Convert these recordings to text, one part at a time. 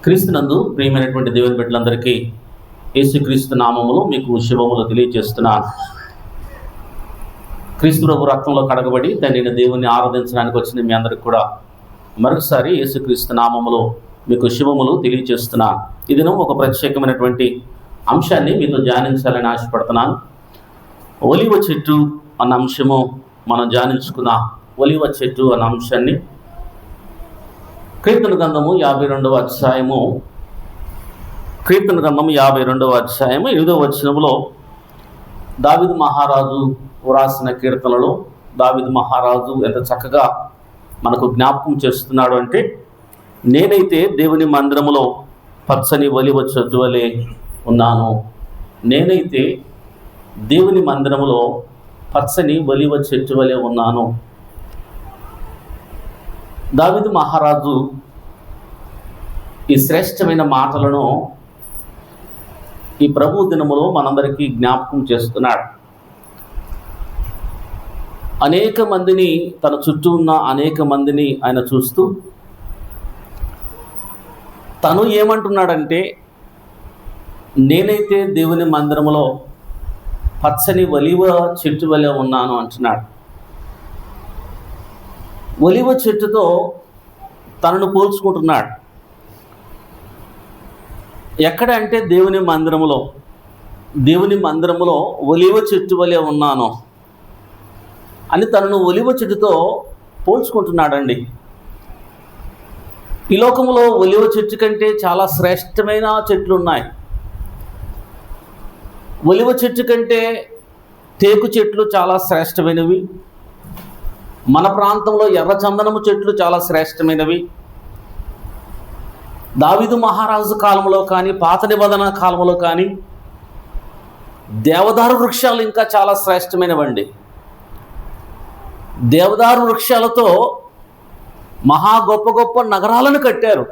క్రీస్తునందు ప్రియమైనటువంటి దేవుని బిడ్డలందరికీ యేసుక్రీస్తు నామములో మీకు శుభములు తెలియజేస్తున్నాను. క్రీస్తు ప్రభు రక్తంలో కడగబడి తండ్రిని దేవుని ఆరాధించడానికి వచ్చిన మీ అందరికి కూడా మరొకసారి యేసుక్రీస్తు నామములో మీకు శుభములు తెలియజేస్తున్నాను. ఈ దినం ఒక ప్రత్యేకమైనటువంటి అంశాన్ని మీతో ధ్యానించాలని ఆశపడుతున్నాను. ఒలివ చెట్టు అన్న అంశము మనం ధ్యానించుకున్న ఒలివ చెట్టు అన్న అంశాన్ని కీర్తన గ్రంథము 52వ అధ్యాయము 8వ వచనములో దావీదు మహారాజు వ్రాసిన కీర్తనలో దావీదు మహారాజు ఎంత చక్కగా మనకు జ్ఞాపకం చేస్తున్నాడు అంటే, నేనైతే దేవుని మందిరములో పచ్చని ఒలివ చెట్టు వలె ఉన్నాను. నేనైతే దేవుని మందిరములో పచ్చని ఒలివ చెట్టు వలె ఉన్నాను. దావీదు మహారాజు ఈ శ్రేష్టమైన మాటలను ఈ ప్రభు దినములో మనందరికీ జ్ఞాపకం చేస్తున్నాడు. అనేక మందిని, తన చుట్టూ ఉన్న అనేక మందిని ఆయన చూస్తూ తను ఏమంటున్నాడంటే, నేనైతే దేవుని మందిరములో పచ్చని ఒలివ చెట్టు వలె ఉన్నాను అంటున్నాడు. ఒలివ చెట్టుతో తనను పోల్చుకుంటున్నాడు. ఎక్కడ అంటే దేవుని మందిరములో ఒలివ చెట్టు వలె ఉన్నాను అని తనను ఒలివ చెట్టుతో పోల్చుకుంటున్నాడండి. ఈ లోకములో ఒలివ చెట్టు కంటే చాలా శ్రేష్టమైన చెట్లు ఉన్నాయి. ఒలివ చెట్టు కంటే టేకు చెట్లు చాలా శ్రేష్టమైనవి. మన ప్రాంతంలో ఎర్రచందనము చెట్లు చాలా శ్రేష్టమైనవి. దావీదు మహారాజు కాలంలో కానీ, పాత నిబంధన కాలంలో కానీ దేవదారు వృక్షాలు ఇంకా చాలా శ్రేష్టమైనవండి. దేవదారు వృక్షాలతో మహా గొప్ప గొప్ప నగరాలను కట్టారు.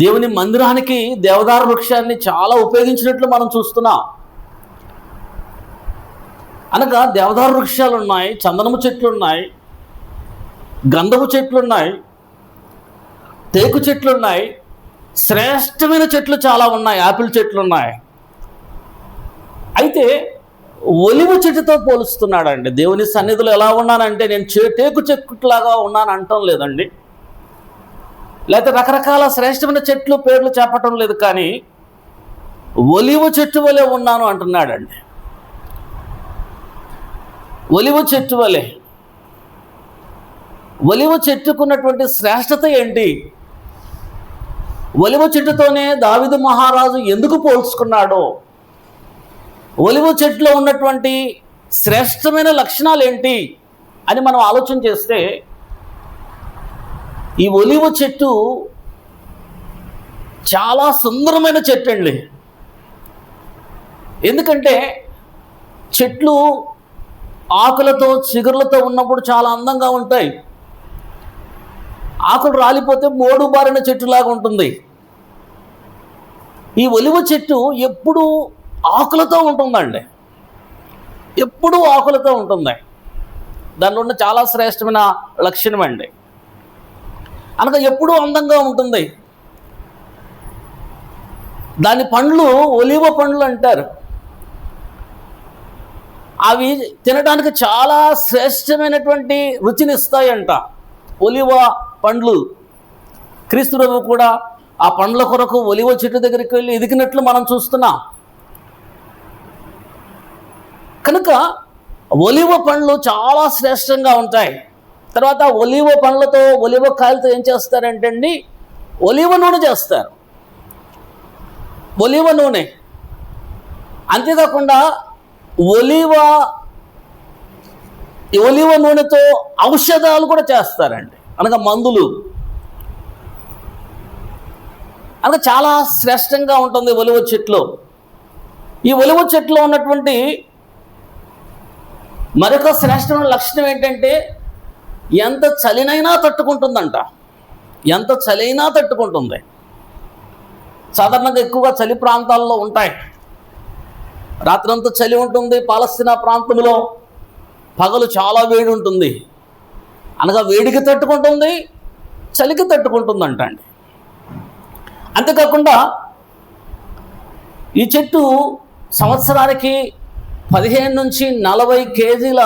దేవుని మందిరానికి దేవదారు వృక్షాన్ని చాలా ఉపయోగించినట్లు మనం చూస్తున్నాం. అనగా దేవదారు వృక్షాలు ఉన్నాయి, చందనము చెట్లు ఉన్నాయి, గంధపు చెట్లు ఉన్నాయి, టేకు చెట్లు ఉన్నాయి, శ్రేష్టమైన చెట్లు చాలా ఉన్నాయి, యాపిల్ చెట్లు ఉన్నాయి. అయితే ఒలివ చెట్టుతో పోలుస్తున్నాడండి. దేవుని సన్నిధిలో ఎలా ఉన్నానంటే, నేను టేకు చెట్టులాగా ఉన్నాను అంటం లేదండి, లేకపోతే రకరకాల శ్రేష్టమైన చెట్లు పేర్లు చెప్పటం లేదు, కానీ ఒలివ చెట్టు వలె ఉన్నాను అంటున్నాడండి. ఒలివ చెట్టు వలె. ఒలివ చెట్టుకున్నటువంటి శ్రేష్టత ఏంటి? ఒలివ చెట్టుతోనే దావీదు మహారాజు ఎందుకు పోల్చుకున్నాడో, ఒలివ చెట్టులో ఉన్నటువంటి శ్రేష్టమైన లక్షణాలు ఏంటి అని మనం ఆలోచన చేస్తే, ఈ ఒలివ చెట్టు చాలా సుందరమైన చెట్టు అండి. ఎందుకంటే చెట్లు ఆకులతో చిగుర్లతో ఉన్నప్పుడు చాలా అందంగా ఉంటాయి. ఆకులు రాలిపోతే మోడు బారిన చెట్టులాగా ఉంటుంది. ఈ ఒలివ చెట్టు ఎప్పుడూ ఆకులతో ఉంటుందండి, ఎప్పుడూ ఆకులతో ఉంటుంది. దానిలో ఉన్న చాలా శ్రేష్టమైన లక్షణం అండి. అనగా ఎప్పుడూ అందంగా ఉంటుంది. దాని పండ్లు ఒలివ పండ్లు అంటారు. అవి తినడానికి చాలా శ్రేష్టమైనటువంటి రుచినిస్తాయంట ఒలివ పండ్లు. క్రీస్తు ప్రభు కూడా ఆ పండ్ల కొరకు ఒలివ చెట్టు దగ్గరికి వెళ్ళి ఎదిగినట్లు మనం చూస్తున్నాం. కనుక ఒలివ పండ్లు చాలా శ్రేష్టంగా ఉంటాయి. తర్వాత ఒలివ పండ్లతో, ఒలివ కాయలతో ఏం చేస్తారంటే అండి, ఒలివ నూనె చేస్తారు. ఒలివ నూనె. అంతేకాకుండా ఒలివ నూనెతో ఔషధాలు కూడా చేస్తారండి, అనగా మందులు. అనగా చాలా శ్రేష్టంగా ఉంటుంది ఒలివ చెట్లు. ఈ ఒలివ చెట్లో ఉన్నటువంటి మరొక శ్రేష్టమైన లక్షణం ఏంటంటే, ఎంత చలినైనా తట్టుకుంటుందంట. ఎంత చలైనా తట్టుకుంటుంది. సాధారణంగా ఎక్కువగా చలి ప్రాంతాల్లో ఉంటాయి. రాత్రంతా చలి ఉంటుంది. పాలస్తీనా ప్రాంతంలో పగలు చాలా వేడి ఉంటుంది. అనగా వేడికి తట్టుకుంటుంది, చలికి తట్టుకుంటుందంట అండి. అంతేకాకుండా ఈ చెట్టు సంవత్సరానికి 15 నుంచి 40 కేజీల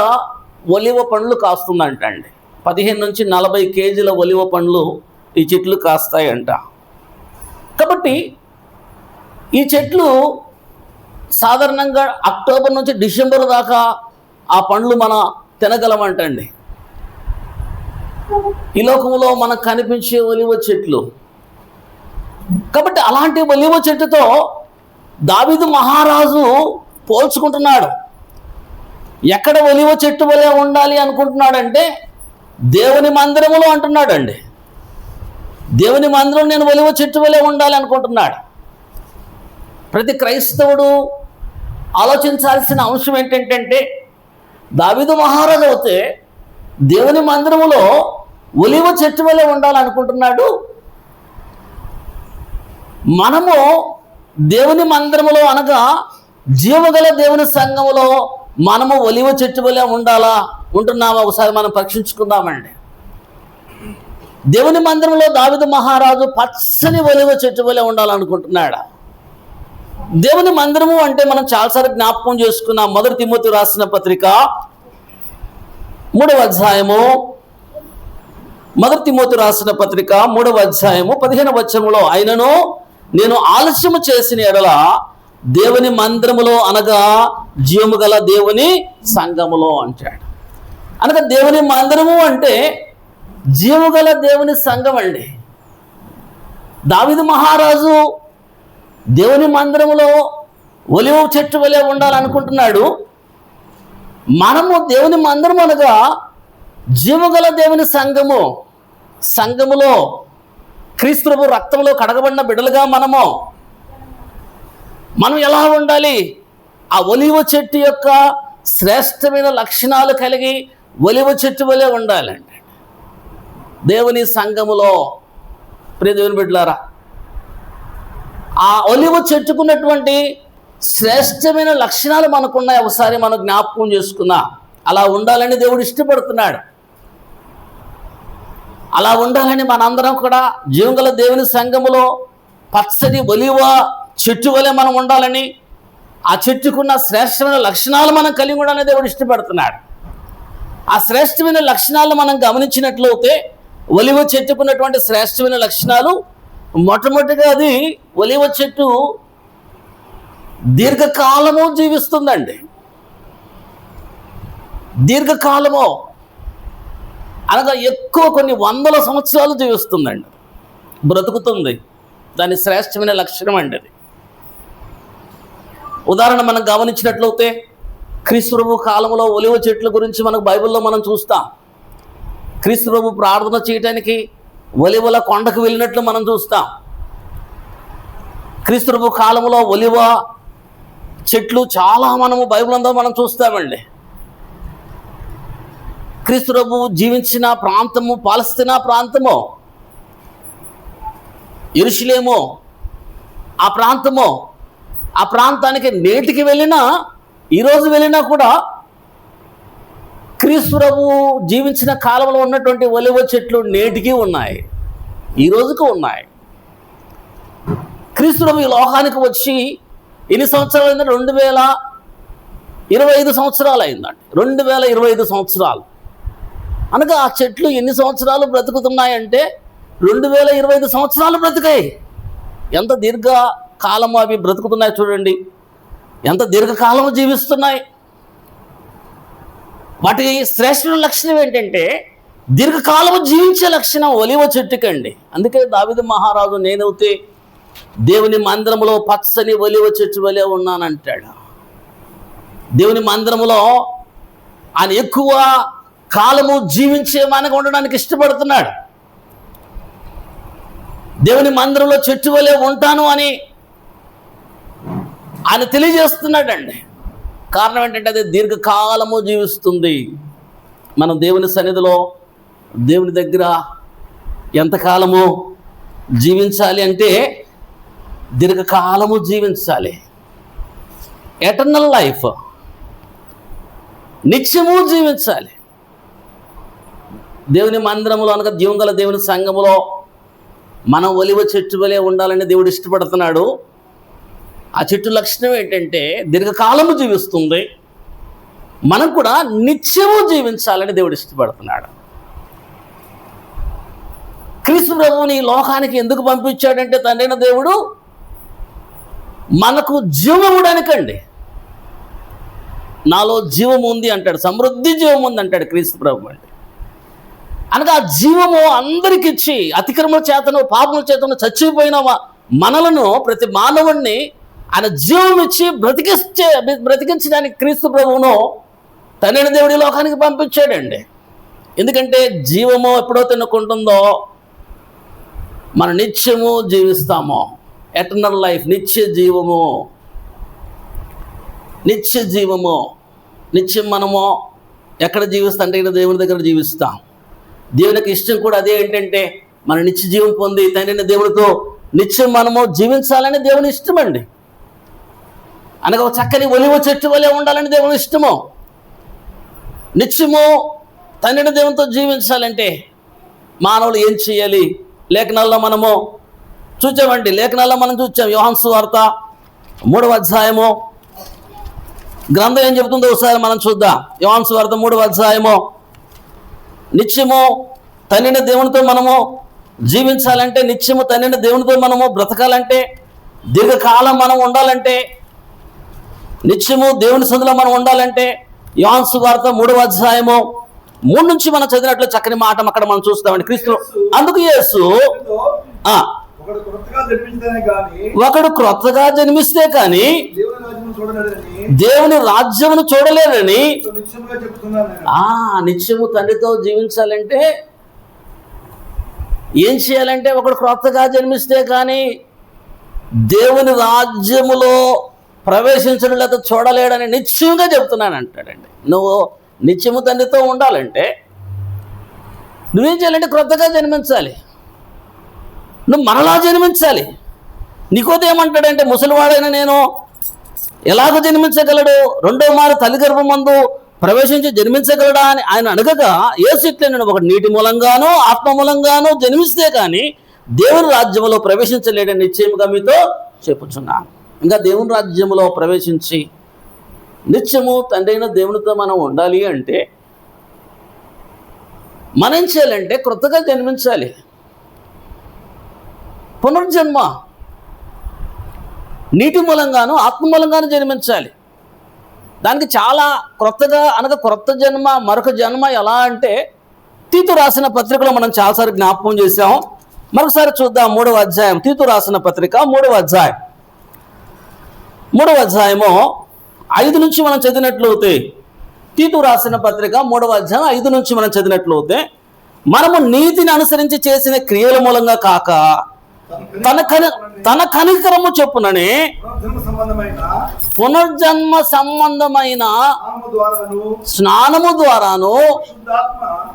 ఒలివ పండ్లు కాస్తుందంట అండి. 15 నుంచి 40 కేజీల ఒలివ పండ్లు ఈ చెట్లు కాస్తాయంట. కాబట్టి ఈ చెట్లు సాధారణంగా అక్టోబర్ నుంచి డిసెంబర్ దాకా ఆ పండ్లు మనం తినగలమంటండి. ఈ లోకంలో మనకు కనిపించే ఒలివ చెట్లు. కాబట్టి అలాంటి ఒలివ చెట్టుతో దావీదు మహారాజు పోల్చుకుంటున్నాడు. ఎక్కడ ఒలివ చెట్టు వలె ఉండాలి అనుకుంటున్నాడంటే దేవుని మందిరములో అంటున్నాడండి. దేవుని మందిరం నేను ఒలివ చెట్టు వలె ఉండాలి అనుకుంటున్నాడు. ప్రతి క్రైస్తవుడు ఆలోచించాల్సిన అంశం ఏంటంటే దావీదు మహారాజు అయితే దేవుని మందిరములో ఒలివ చెట్టు వలె ఉండాలనుకుంటున్నాడు. మనము దేవుని మందిరములో అనగా జీవగల దేవుని సంఘములో మనము ఒలివ చెట్టు వలె ఉంటున్నామా ఒకసారి మనం పరీక్షించుకుందామండి. దేవుని మందిరంలో దావీదు మహారాజు పచ్చని ఒలివ చెట్టు వలె ఉండాలనుకుంటున్నాడా? దేవుని మందిరము అంటే మనం చాలాసార్లు జ్ఞాపకం చేసుకున్నాం. 1 తిమోతి రాసిన పత్రిక 3వ అధ్యాయము 1 తిమోతి రాసిన పత్రిక 3వ అధ్యాయము 15వ వచనములో అయినను నేను ఆలస్యము చేసిన ఎడల దేవుని మందిరములో అనగా జీవము గల దేవుని సంఘములో అంటాడు. అనగా దేవుని మందిరము అంటే జీవము గల దేవుని సంఘం అండి. దావీదు మహారాజు దేవుని మందిరములో ఒలివ చెట్టు వలె ఉండాలనుకుంటున్నాడు. మనము దేవుని మందిరం అనగా జీవగల దేవుని సంఘములో క్రీస్తు ప్రభు రక్తంలో కడగబడిన బిడ్డలుగా మనం ఎలా ఉండాలి? ఆ ఒలివ చెట్టు యొక్క శ్రేష్టమైన లక్షణాలు కలిగి ఒలివ చెట్టు వలె ఉండాలండి దేవుని సంఘములో. ప్రియ దేవుని బిడ్డలారా, ఆ ఒలివ చెట్టుకున్నటువంటి శ్రేష్టమైన లక్షణాలు మనకున్నాయి. ఒకసారి మనం జ్ఞాపకం చేసుకున్నా. అలా ఉండాలని దేవుడు ఇష్టపడుతున్నాడు. అలా ఉండాలని మనందరం కూడా జీవగల దేవుని సంఘములో పచ్చని ఒలివ చెట్టు వలె మనం ఉండాలని, ఆ చెట్టుకున్న శ్రేష్టమైన లక్షణాలు మనం కలిగి ఉండాలని దేవుడు ఇష్టపడుతున్నాడు. ఆ శ్రేష్టమైన లక్షణాలు మనం గమనించినట్లయితే ఒలివ చెట్టుకున్నటువంటి శ్రేష్టమైన లక్షణాలు మొట్టమొదటిగా అది ఒలివ చెట్టు దీర్ఘకాలము జీవిస్తుందండి. దీర్ఘకాలము అనగా ఎక్కువ కొన్ని వందల సంవత్సరాలు జీవిస్తుందండి, బ్రతుకుతుంది. దాని శ్రేష్టమైన లక్షణం అండి అది. ఉదాహరణ మనం గమనించినట్లయితే క్రీస్తు ప్రభు కాలంలో ఒలివ చెట్ల గురించి మనకు బైబిల్లో మనం చూస్తాం. క్రీస్తు ప్రభు ప్రార్థన చేయడానికి ఒలివల కొండకు వెళ్ళినట్లు మనం చూస్తాం. క్రీస్తు ప్రభు కాలంలో ఒలివ చెట్లు చాలా మనము బైబిల్ అంతా మనం చూస్తామండి. క్రీస్తు ప్రభు జీవించిన ప్రాంతము పాలస్తీనా ప్రాంతము, యెరూషలేము ఆ ప్రాంతానికి నేటికి వెళ్ళినా, ఈరోజు వెళ్ళినా కూడా క్రీస్తు ప్రభు జీవించిన కాలంలో ఉన్నటువంటి ఒలివ చెట్లు నేటికి ఉన్నాయి, ఈ రోజుకు ఉన్నాయి. క్రీస్తు ప్రభు ఈ లోకానికి వచ్చి ఎన్ని సంవత్సరాలు అయిందంటే 2025 సంవత్సరాలు అయిందండి. 2025 సంవత్సరాలు అనగా ఆ చెట్లు ఎన్ని సంవత్సరాలు బ్రతుకుతున్నాయంటే 2025 సంవత్సరాలు బ్రతికాయి. ఎంత దీర్ఘకాలము అవి బ్రతుకుతున్నాయి చూడండి, ఎంత దీర్ఘకాలము జీవిస్తున్నాయి. వాటి శ్రేష్ఠ లక్షణం ఏంటంటే దీర్ఘకాలము జీవించే లక్షణం ఒలివ చెట్టుకండి. అందుకే దావీదు మహారాజు నేనైతే దేవుని మందిరములో పచ్చని ఒలివ చెట్టు వలె ఉన్నానంటాడు. దేవుని మందిరములో ఆయన ఎక్కువ కాలము జీవించే మనకు ఉండడానికి ఇష్టపడుతున్నాడు. దేవుని మందిరంలో చెట్టు వలె ఉంటాను అని ఆయన తెలియజేస్తున్నాడండి. కారణం ఏంటంటే అది దీర్ఘకాలము జీవిస్తుంది. మనం దేవుని సన్నిధిలో దేవుని దగ్గర ఎంతకాలము జీవించాలి అంటే దీర్ఘకాలము జీవించాలి. ఎటర్నల్ లైఫ్, నిత్యము జీవించాలి. దేవుని మందిరములో అనగా జీవంగల దేవుని సంఘములో మనం ఒలివ చెట్టు వలె ఉండాలని దేవుడు ఇష్టపడుతున్నాడు. ఆ చెట్టు లక్షణం ఏంటంటే దీర్ఘకాలము జీవిస్తుంది. మనం కూడా నిత్యము జీవించాలని దేవుడు ఇష్టపడుతున్నాడు. క్రీస్తు ప్రభువుని లోకానికి ఎందుకు పంపించాడంటే తండ్రైన దేవుడు మనకు జీవం ఇవ్వడానికండి. నాలో జీవం ఉంది అంటాడు, సమృద్ధి జీవం ఉంది అంటాడు క్రీస్తు ప్రభు. అంటే అనగా ఆ జీవము అందరికి ఇచ్చి అతిక్రమణ చేతను పాపముల చేతను చచ్చిపోయిన మనలను, ప్రతి మానవుణ్ణి ఆయన జీవం ఇచ్చి బ్రతికించడానికి క్రీస్తు ప్రభువును తండ్రైన దేవుడి లోకానికి పంపించాడండి. ఎందుకంటే జీవము ఎప్పుడో తినుకుంటుందో మనం నిత్యము జీవిస్తామో, ఎటర్నల్ లైఫ్, నిత్య జీవము, నిత్యం మనము ఎక్కడ జీవిస్తాం అంటే దేవుని దగ్గర జీవిస్తాం. దేవునికి ఇష్టం కూడా అదే, ఏంటంటే మన నిత్య జీవం పొంది తండ్రైన దేవుడితో నిత్యం మనము జీవించాలని దేవుని ఇష్టం అండి. అనగా ఒక చక్కని ఒలివ చెట్టు వలె ఉండాలని దేవుని ఇష్టము. నిత్యము తండ్రైన దేవునితో జీవించాలంటే మానవులు ఏం చేయాలి? లేఖనాల్లో మనము చూచామండి. లేఖనాల్లో మనం చూచాం. యోహాను సువార్త 3వ అధ్యాయము గ్రంథం ఏం చెబుతుందో ఒకసారి మనం చూద్దాం. యోహాను సువార్త 3వ అధ్యాయము. నిత్యము తండ్రైన దేవునితో మనము జీవించాలంటే, నిత్యము తండ్రైన దేవునితో మనము బ్రతకాలంటే, దీర్ఘకాలం మనం ఉండాలంటే, నిత్యము దేవుని సందులో మనం ఉండాలంటే యోహాను సువార్త 3వ అధ్యాయము 3 నుంచి మనం చదివినట్లు చక్కని మాట అక్కడ మనం చూస్తామండి. క్రీస్తు అందుకు యేసు ఒకడు క్రొత్తగా జన్మిస్తే కానీ దేవుని రాజ్యమును చూడలేరని, నిత్యము తండ్రితో జీవించాలంటే ఏం చేయాలంటే ఒకడు క్రొత్తగా జన్మిస్తే కానీ దేవుని రాజ్యములో ప్రవేశించడం లేదా చూడలేడని నిత్యంగా చెప్తున్నాను అంటాడండి. నువ్వు నిత్యము తండ్రితో ఉండాలంటే నువ్వేం చేయాలంటే క్రొత్తగా జన్మించాలి, నువ్వు మరలా జన్మించాలి. నికోదేమంటాడంటే, ముసలివాడైన నేను ఎలాగ జన్మించగలడు? రెండో మారు తల్లి గర్భమందు ప్రవేశించి జన్మించగలడా అని ఆయన అడగగా, యేసు ఇట్లే, నేను ఒకటి నీటి మూలంగానో ఆత్మ మూలంగానో జన్మిస్తే కానీ దేవుని రాజ్యంలో ప్రవేశించలేడని నిశ్చయముగా మీతో చెప్పుచున్నాను. ఇంకా దేవుని రాజ్యంలో ప్రవేశించి నిత్యము తండ్రైన దేవునితో మనం ఉండాలి అంటే మనం చేయాలంటే క్రొత్తగా జన్మించాలి. పునర్జన్మ, నీటి మూలంగాను ఆత్మ మూలంగాను జన్మించాలి. దానికి చాలా క్రొత్తగా అనగా క్రొత్త జన్మ, మరొక జన్మ ఎలా అంటే తీతు రాసిన పత్రికలో మనం చాలాసార్లు జ్ఞాపకం చేసాం. మరొకసారి చూద్దాం. 3వ అధ్యాయం, తీతు రాసిన పత్రిక 3వ అధ్యాయం 3వ అధ్యాయము 5 నుంచి మనం చదివినట్లయితే, తీతు రాసిన పత్రిక 3వ అధ్యాయం 5 నుంచి మనం చదివినట్లయితే, మనము నీతిని అనుసరించి చేసిన క్రియల మూలంగా కాక తన కనికరము చొప్పుననే పునర్జన్మ సంబంధమైన స్నానము ద్వారాను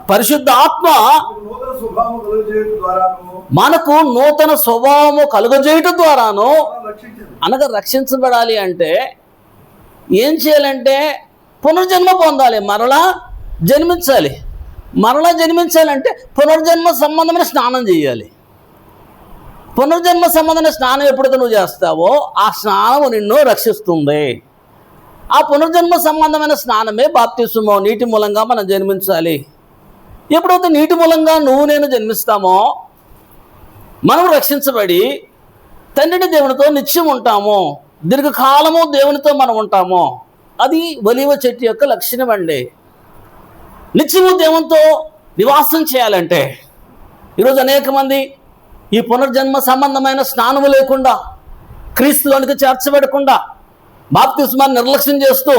పరిశుద్ధాత్మ మనకు నూతన స్వభావము కలుగజేయటం ద్వారాను అనగా రక్షించబడాలి అంటే ఏం చేయాలంటే పునర్జన్మ పొందాలి, మరలా జన్మించాలి. మరలా జన్మించాలంటే పునర్జన్మ సంబంధమైన స్నానం చేయాలి. పునర్జన్మ సంబంధమైన స్నానం ఎప్పుడైతే నువ్వు చేస్తావో ఆ స్నానము నిన్ను రక్షిస్తుంది. ఆ పునర్జన్మ సంబంధమైన స్నానమే బాప్తిస్మము, నీటి మూలంగా మనం జన్మించాలి. ఎప్పుడైతే నీటి మూలంగా నువ్వు నేను జన్మిస్తామో మనం రక్షించబడి తండ్రిని దేవునితో నిత్యం ఉంటాము, దీర్ఘకాలము దేవునితో మనం ఉంటాము. అది ఒలీవ చెట్టు యొక్క లక్షణం అండి. నిత్యము దేవునితో నివాసం చేయాలంటే ఈరోజు అనేక మంది ఈ పునర్జన్మ సంబంధమైన స్నానము లేకుండా, క్రీస్తులోనికి చేర్చబడకుండా, బాప్తిస్మాన్ని నిర్లక్ష్యం చేస్తూ,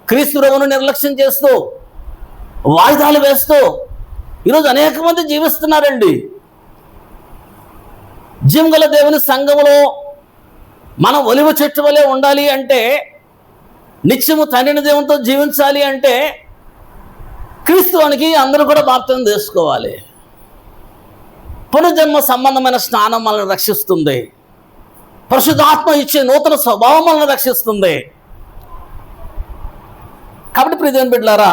క్రీస్తు ప్రభువును నిర్లక్ష్యం చేస్తూ, వాయిదాలు వేస్తూ ఈరోజు అనేక మంది జీవిస్తున్నారండి. జీవగల దేవుని సంఘములో మనం ఒలివ చెట్టు వలె ఉండాలి అంటే, నిత్యము తండ్రిని దేవునితో జీవించాలి అంటే క్రీస్తువానికి అందరూ కూడా బాప్తిసం తీసుకోవాలి. పునర్జన్మ సంబంధమైన స్నానం మనల్ని రక్షిస్తుంది. పరిశుద్ధాత్మ ఇచ్చే నూతన స్వభావం మనల్ని రక్షిస్తుంది. కాబట్టి ప్రియ దేవుని బిడ్డలారా,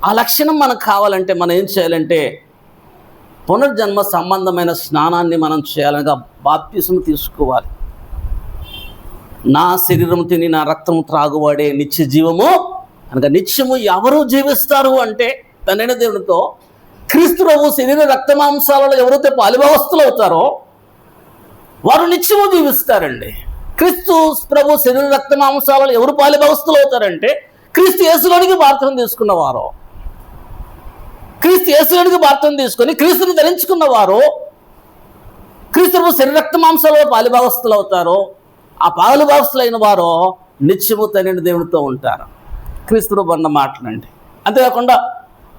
ఆ లక్షణం మనకు కావాలంటే మనం ఏం చేయాలంటే పునర్జన్మ సంబంధమైన స్నానాన్ని మనం చేయాలనగా బాప్తిస్మం తీసుకోవాలి. నా శరీరం తిని నా రక్తం త్రాగువాడే నిత్య జీవము అనగా నిత్యము ఎవరు జీవిస్తారు అంటే తండ్రైన దేవునితో క్రీస్తు ప్రభు శరీర రక్తమాంసాలలో ఎవరైతే పాలిభాగస్తులు అవుతారో వారు నిత్యము జీవిస్తారండి. క్రీస్తు ప్రభు శరీర రక్తమాంసాలలో ఎవరు పాలిభాగస్తులు అవుతారంటే క్రీస్తు యేసులోనికి బాప్తిసం తీసుకున్నవారు, క్రీస్తు యేసులోనికి బాప్తిసం తీసుకొని క్రీస్తుని ధరించుకున్నవారు క్రీస్తు ప్రభు శరీర రక్తమాంసాలలో పాలిభాగస్తులు అవుతారు. ఆ పాలిభాగస్తులైన వారు నిత్యము తండ్రి దేవునితో ఉంటారు. క్రీస్తులో బండ మాటలండి. అంతేకాకుండా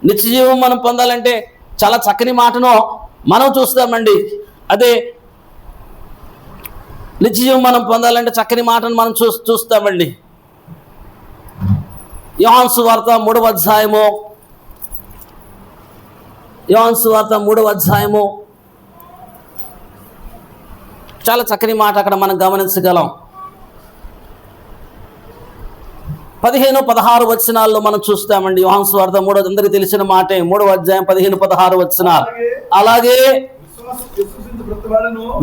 నిత్య జీవం మనం పొందాలంటే చాలా చక్కని మాటను మనం చూస్తామండి. అదే నిత్య జీవం మనం పొందాలంటే చక్కని మాటను మనం చూస్తామండి. యోహాను సువార్త 3వ అధ్యాయము, యోహాను సువార్త 3వ అధ్యాయము చాలా చక్కని మాట అక్కడ మనం గమనించగలం. 15-16 వచనాల్లో మనం చూస్తామండి. యోహాను సువార్త 3వ అందరికీ తెలిసిన మాటే, 3వ అధ్యాయం 15-16 వచనాలు. అలాగే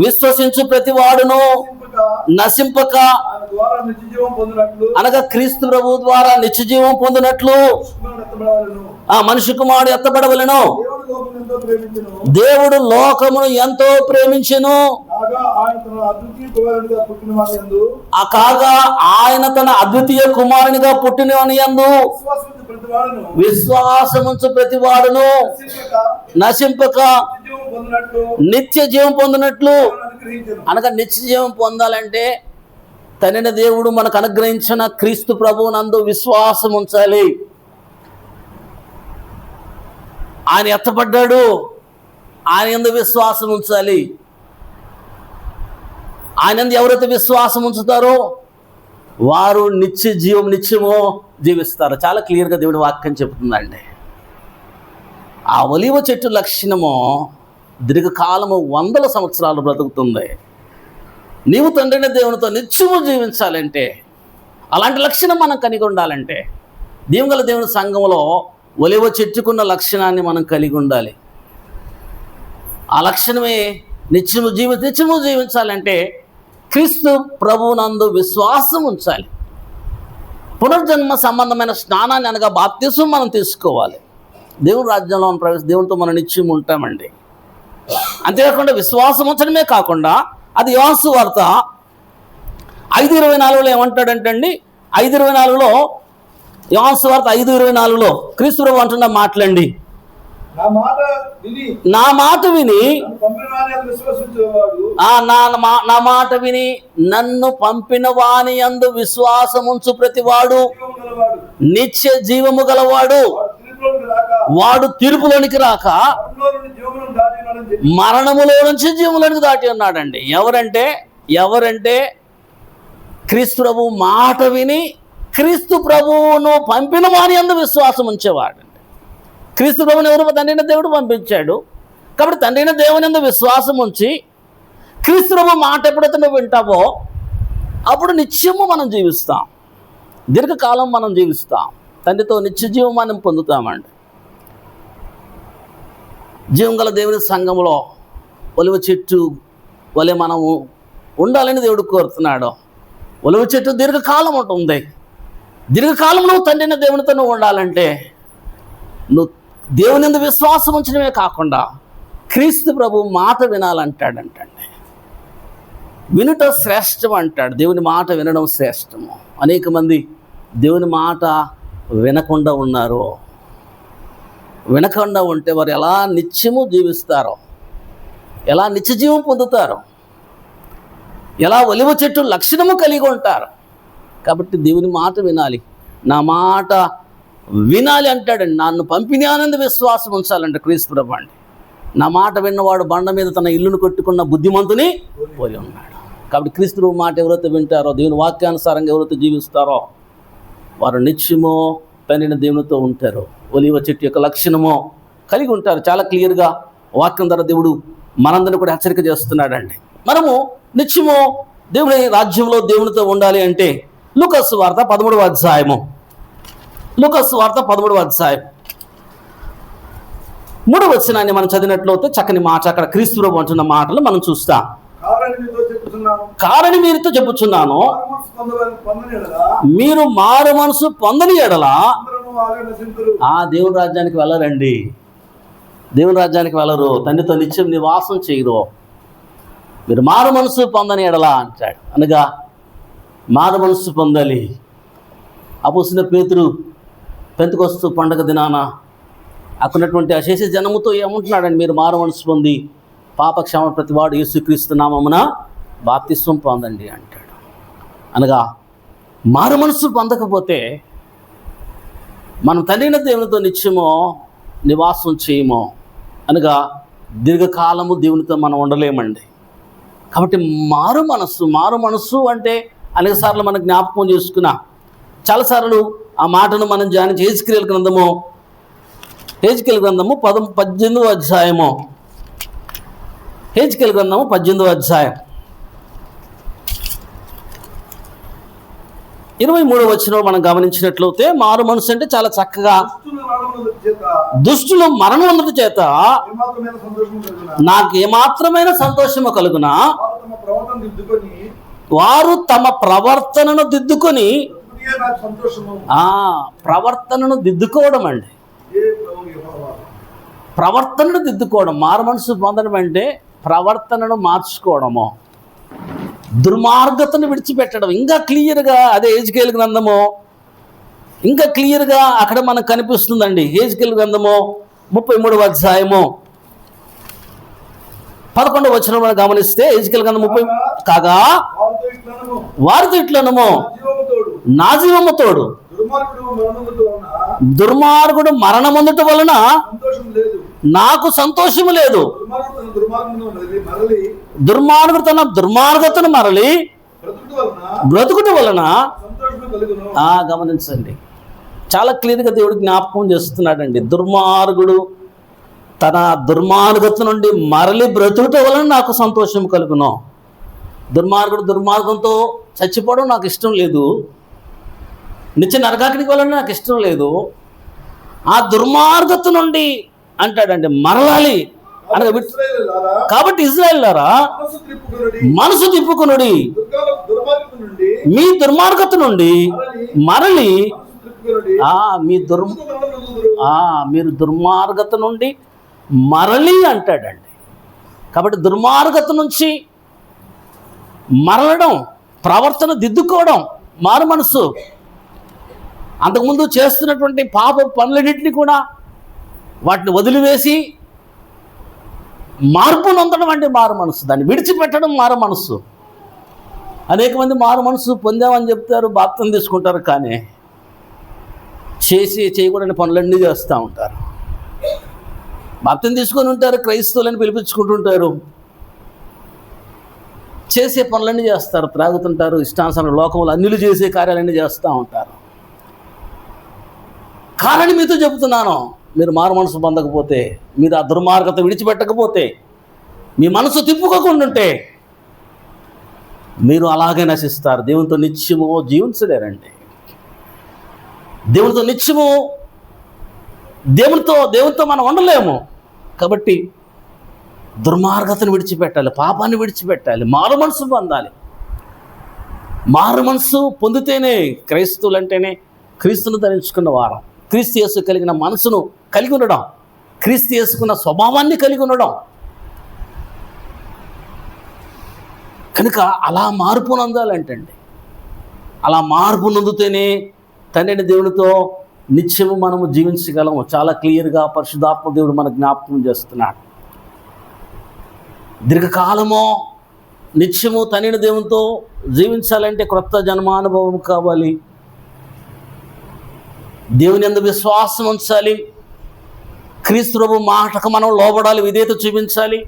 విశ్వసించు ప్రతివాడును నశింపక అనగా క్రీస్తు ప్రభు ద్వారా నిత్య జీవం పొందినట్లు ఆ మనిషి కుమారుడు ఎత్తబడవలెను. దేవుడు లోకమును ఎంతో ప్రేమించెను, కాగా ఆయన తన అద్వితీయ కుమారునిగా పుట్టినవాని యందు విశ్వాసముంచు ప్రతివాడును నశింపక నిత్య జీవం పొందినట్లు. అనగా నిత్య జీవం పొందాలంటే తండ్రి దేవుడు మనకు అనుగ్రహించిన క్రీస్తు ప్రభువు నందు విశ్వాసం ఉంచాలి. ఆయన ఎత్తబడ్డాడు, ఆయన యందు విశ్వాసం ఉంచాలి. ఆయన యందు ఎవరైతే విశ్వాసం ఉంచుతారో వారు నిత్యము జీవిస్తారు. చాలా క్లియర్గా దేవుడి వాక్యం చెబుతుందండి. ఆ ఒలీవ చెట్టు లక్షణము దీర్ఘకాలము 100 సంవత్సరాలు బ్రతుకుతుంది. నీవు తండ్రిని దేవునితో నిత్యము జీవించాలంటే, అలాంటి లక్షణం మనం కలిగి ఉండాలంటే దీవెనగల దేవుని సంఘంలో ఒలీవ చెట్టుకున్న లక్షణాన్ని మనం కలిగి ఉండాలి. ఆ లక్షణమే నిత్యము జీవించాలంటే క్రీస్తు ప్రభువునందు విశ్వాసం ఉంచాలి. పునర్జన్మ సంబంధమైన స్నానాన్ని అనగా బాప్తిసం మనం తీసుకోవాలి. దేవుని రాజ్యంలో దేవునితో మనం నిత్యం ఉంటామండి. అంతేకాకుండా విశ్వాసం ఉంచడమే కాకుండా అది యోహాను సువార్త 5:24లో ఏమంటాడంటే అండి, 5:24లో యోహాను సువార్త 5:24లో క్రీస్తు ప్రభు అంటున్న మాటలండి, నా మాట విని నా మాట విని నన్ను పంపిన వాని యందు విశ్వాసముంచు ప్రతివాడు నిత్య జీవము గలవాడు, వాడు తీర్పులోనికి రాక మరణములో నుంచి జీవములోనికి దాటి ఉన్నాడండి. ఎవరంటే క్రీస్తు ప్రభు మాట విని క్రీస్తు ప్రభువును పంపిన వాని యందు విశ్వాసం ఉంచేవాడు. క్రీస్తు ప్రభువుని ఎవరు? తండ్రైన దేవుడు పంపించాడు. కాబట్టి తండ్రైన దేవుని యందు విశ్వాసం ఉంచి క్రీస్తు ప్రభు మాట ఎప్పుడైతే నువ్వు వింటావో అప్పుడు నిత్యము మనం జీవిస్తాం, దీర్ఘకాలం మనం జీవిస్తాం, తండ్రితో నిత్య జీవం మనం పొందుతామండి. జీవం గల దేవుని సంఘంలో ఒలివ చెట్టు వలె మనము ఉండాలని దేవుడు కోరుతున్నాడు. ఒలివ చెట్టు దీర్ఘకాలం ఉంటుంది. దీర్ఘకాలం నువ్వు తండ్రిన దేవునితో నువ్వు ఉండాలంటే నువ్వు దేవుని యందు విశ్వాసం ఉంచడమే కాకుండా క్రీస్తు ప్రభు మాట వినాలంటాడంటండి. వినుట శ్రేష్టం అంటాడు. దేవుని మాట వినడం శ్రేష్టము. అనేక మంది దేవుని మాట వినకుండా ఉన్నారు. వినకుండా ఉంటే వారు ఎలా నిత్యము జీవిస్తారో, ఎలా నిత్య జీవం పొందుతారో, ఎలా ఒలివ చెట్టు లక్షణము కలిగి ఉంటారు. కాబట్టి దేవుని మాట వినాలి, నా మాట వినాలి అంటాడండి. నన్ను పంపినానందు విశ్వాసం ఉంచాలంటే క్రీస్తు ప్రభు అండి. నా మాట విన్నవాడు బండ మీద తన ఇల్లును కట్టుకున్న బుద్ధిమంతుని పోలి ఉన్నాడు. కాబట్టి క్రీస్తు ప్రభు మాట ఎవరైతే వింటారో, దేవుని వాక్యానుసారంగా ఎవరైతే జీవిస్తారో వారు నిత్యము తండ్రిన దేవునితో ఉంటారు. ఒలీవ చెట్టు యొక్క లక్షణము కలిగి ఉంటారు. చాలా క్లియర్గా వాక్యం ద్వారా దేవుడు మనందరినీ కూడా హెచ్చరిక చేస్తున్నాడండి. మనము నిత్యము దేవుని రాజ్యంలో దేవునితో ఉండాలి అంటే లూకా సువార్త 13వ అధ్యాయము, లూకా సువార్త 13వ అధ్యాయం 3వ వచనాన్ని మనం చదివినట్లయితే చక్కని మాట, అక్కడ క్రీస్తు ప్రభువు అంటున్న మాటలు మనం చూస్తాం. కారణి మీరుతో చెప్పుచున్నాను, మీరు మారు మనసు పొందని ఎడల దేవుని రాజ్యానికి వెళ్ళరండి. దేవుని రాజ్యానికి వెళ్ళరు, తండ్రితో నిత్యం నివాసం చేయరు. మీరు మారు మనసు పొందని ఎడల అంటాడు. అనగా మారు మనసు పొందాలి. అపోస్తలుడైన పేతురు పెంతెకొస్తు పండగ దినాన అక్కడున్నటువంటి అశేష జనముతో ఏమంటున్నాడండి, మీరు మారు మనసు పొంది పాపక్షమ ప్రతివాడు యేసుక్రీస్తు నామమున బాప్తిస్వం పొందండి అంటాడు. అనగా మారు మనసు పొందకపోతే మనం తండ్రిన దేవునితో నిత్యమో నివాసం చేయమో, అనగా దీర్ఘకాలము దేవునితో మనం ఉండలేమండి. కాబట్టి మారు మనస్సు అంటే అనేక సార్లు మనం జ్ఞాపకం చేసుకున్నా, చాలాసార్లు ఆ మాటను మనం ధ్యానించి హెజ్కేలు గ్రంథము 18వ అధ్యాయము, హెజ్కేలు గ్రంథము 18వ అధ్యాయం 23వ వచనం మనం గమనించినట్లయితే, మారు మనసు అంటే చాలా చక్కగా, దుష్టులు మరణం పొందుట చేత నాకు ఏమాత్రమైన సంతోషము కలుగునా, వారు తమ ప్రవర్తనను దిద్దుకొని, ప్రవర్తనను దిద్దుకోవడం అండి, ప్రవర్తనను దిద్దుకోవడం. మారు మనసు పొందడం అంటే ప్రవర్తనను మార్చుకోవడము, దుర్మార్గతను విడిచిపెట్టడం. ఇంకా క్లియర్గా అదే హెజ్కేలు గ్రంథము ఇంకా క్లియర్గా అక్కడ మనకు కనిపిస్తుందండి. హెజ్కేలు గ్రంథము 33వ అధ్యాయము 11వ వచనం మనం గమనిస్తే, హెజ్కేలు గ్రంథం 30 కాగా వారితో ఇట్లనము, నా జీవము తోడు దుర్మార్గుడు మరణమొందుట వలన నాకు సంతోషము లేదు. దుర్మార్గుడు తన దుర్మార్గతను మరలి బ్రతుకుట వలన, గమనించండి, చాలా క్లియర్గా దేవుడు జ్ఞాపకం చేస్తున్నాడండి. దుర్మార్గుడు తన దుర్మార్గత నుండి మరలి బ్రతుకుట వలన నాకు సంతోషం కలుగును. దుర్మార్గుడు దుర్మార్గంతో చచ్చిపోవడం నాకు ఇష్టం లేదు, నిత్య నరకానికి వలన నాకు ఇష్టం లేదు. ఆ దుర్మార్గత నుండి అంటాడండి మరలాలి అనగా. కాబట్టి ఇశ్రాయేలులారా మనసు తిప్పుకొనుడి, మీ దుర్మార్గత నుండి మరలి, మీరు దుర్మార్గత నుండి మరలి అంటాడండి. కాబట్టి దుర్మార్గత నుంచి మరలడం, ప్రవర్తన దిద్దుకోవడం మారు మనసు. అంతకుముందు చేస్తున్నటువంటి పాప పనులన్నింటినీ కూడా వాటిని వదిలివేసి మార్పు నొందడం అంటే మారు మనసు, దాన్ని విడిచిపెట్టడం మారు మనసు. అనేక మంది మారు మనసు పొందామని చెప్తారు, బాప్తిసం తీసుకుంటారు, కానీ చేయకూడని పనులన్నీ చేస్తూ ఉంటారు. బాప్తిసం తీసుకొని ఉంటారు, క్రైస్తవులని పిలిపించుకుంటుంటారు, చేసే పనులన్నీ చేస్తారు, త్రాగుతుంటారు, ఇష్టానుసారం లోకంలో అన్యులు చేసే కార్యాలన్నీ చేస్తూ ఉంటారు. కారణం మీతో చెబుతున్నాను, మీరు మారు మనసు పొందకపోతే, మీరు ఆ దుర్మార్గత విడిచిపెట్టకపోతే, మీ మనసు తిప్పుకోకుండా ఉంటే మీరు అలాగే నశిస్తారు. దేవునితో నిత్యము జీవించలేరండి. దేవునితో నిత్యము దేవునితో మనం ఉండలేము. కాబట్టి దుర్మార్గతను విడిచిపెట్టాలి, పాపాన్ని విడిచిపెట్టాలి, మారు మనసు పొందాలి. మారు మనసు పొందితేనే క్రైస్తవులంటేనే క్రీస్తును ధరించుకున్న వారం, క్రీస్తు యేసు కలిగిన మనసును కలిగి ఉండడం, క్రీస్తు యేసుకున్న స్వభావాన్ని కలిగి ఉండడం. కనుక అలా మార్పు నొందాలంటండి. అలా మార్పు నొందితేనే తండ్రి దేవునితో నిత్యము మనము జీవించగలము. చాలా క్లియర్గా పరిశుద్ధాత్మ దేవుడు మనకు జ్ఞాపకం చేస్తున్నాడు. దీర్ఘకాలము నిత్యము తండ్రి దేవునితో జీవించాలంటే క్రొత్త జన్మానుభవం కావాలి. దేవుని యందు విశ్వాసం ఉంచాలి. క్రీస్తు ప్రభు మాటకు మనం లోబడాలి, విధేయత చూపించాలి,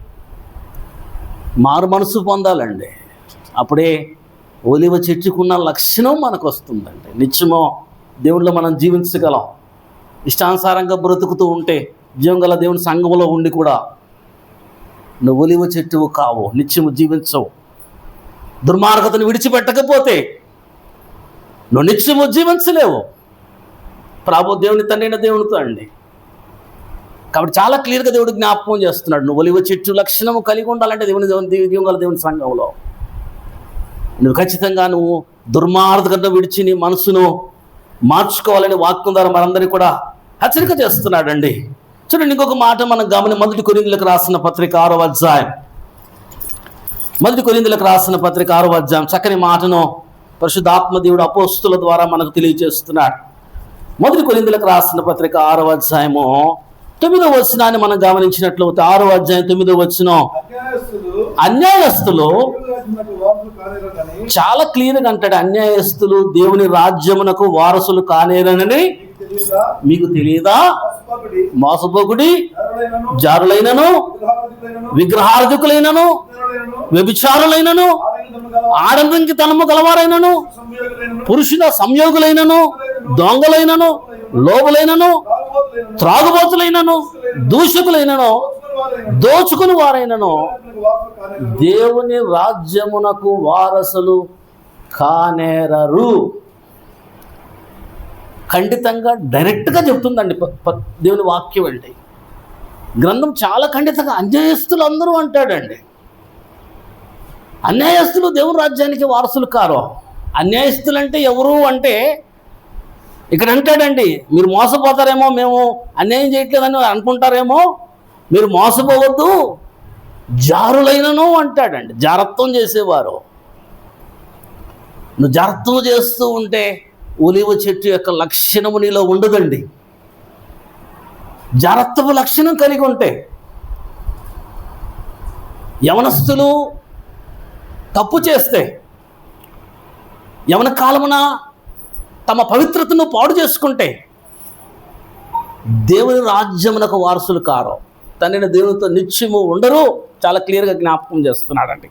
మారు మనసు పొందాలండి. అప్పుడే ఒలివ చెట్టుకున్న లక్షణం మనకు వస్తుందండి. నిత్యమో దేవుళ్ళో మనం జీవించగలం. ఇష్టానుసారంగా బ్రతుకుతూ ఉంటే జీవం గల దేవుని సంఘంలో ఉండి కూడా నువ్వు ఒలివ చెట్టువు కావు, నిత్యము జీవించవు. దుర్మార్గతను విడిచిపెట్టకపోతే నువ్వు నిత్యము జీవించలేవు. ప్రభు దేవుని తండ్రి దేవునితో అండి. కాబట్టి చాలా క్లియర్గా దేవుడు జ్ఞాపకం చేస్తున్నాడు. నువ్వు ఒలివ చెట్టు లక్షణము కలిగి ఉండాలంటే దేవుని సంఘంలో నువ్వు ఖచ్చితంగా నువ్వు దుర్మార్గతను విడిచి నీ మనసును మార్చుకోవాలని వాక్యం ద్వారా మనందరినీ కూడా హెచ్చరిక చేస్తున్నాడండి. చూడండి, ఇంకొక మాట మనం మొదటి కొరింథీయులకు రాసిన పత్రిక 6వ అధ్యాయం, మొదటి కొరింథీయులకు రాసిన పత్రిక 6వ అధ్యాయం చక్కని మాటను పరిశుద్ధాత్మ దేవుడు అపోస్తుల ద్వారా మనకు తెలియజేస్తున్నాడు. మొదటి కొరింథీయులకు రాసిన పత్రిక 6వ అధ్యాయము 9వ వచనాన్ని మనం గమనించినట్లయితే 6వ అధ్యాయం 9వ వచనం, అన్యాయస్తులు చాలా క్లియర్గా అంటాడు, అన్యాయస్తులు దేవుని రాజ్యమునకు వారసులు కానేరనని మీకు తెలియదా? మోసపోకుడి, జారులైనను, విగ్రహార్థకులైనను, వ్యభిచారులైనను, ఆడంబరికి తనము గలవారైనను, పురుషుల సంయోగులైనను, దొంగలైనను, లోబులైనను, త్రాగుబోతులైనను, దూషకులైనను, దోచుకుని వారైనను దేవుని రాజ్యమునకు వారసులు కానేరరు. ఖండితంగా డైరెక్ట్గా చెప్తుందండి దేవుని వాక్యం అండి. గ్రంథం చాలా ఖండితంగా అన్యాయస్తులు అందరూ అంటాడండి. అన్యాయస్తులు దేవుని రాజ్యానికి వారసులు కారు. అన్యాయస్తులు అంటే ఎవరు అంటే ఇక్కడ అంటాడండి, మీరు మోసపోతారేమో, మేము అన్యాయం చేయట్లేదని అనుకుంటారేమో, మీరు మోసపోవద్దు, జారులైనను అంటాడండి. జారత్వం చేసేవారు. నువ్వు జారత్వం చేస్తూ ఉంటే ఒలివ చెట్టు యొక్క లక్షణము నీలో ఉండదండి. జారత్వపు లక్షణం కలిగి ఉంటే యవనస్తులు తప్పు చేస్తే యవన కాలమున తమ పవిత్రతను పాడు చేసుకుంటే దేవుని రాజ్యమునకు వారసులు కారు, తండ్రిని దేవునితో నిత్యము ఉండరు. చాలా క్లియర్గా జ్ఞాపకం చేస్తున్నాడండి.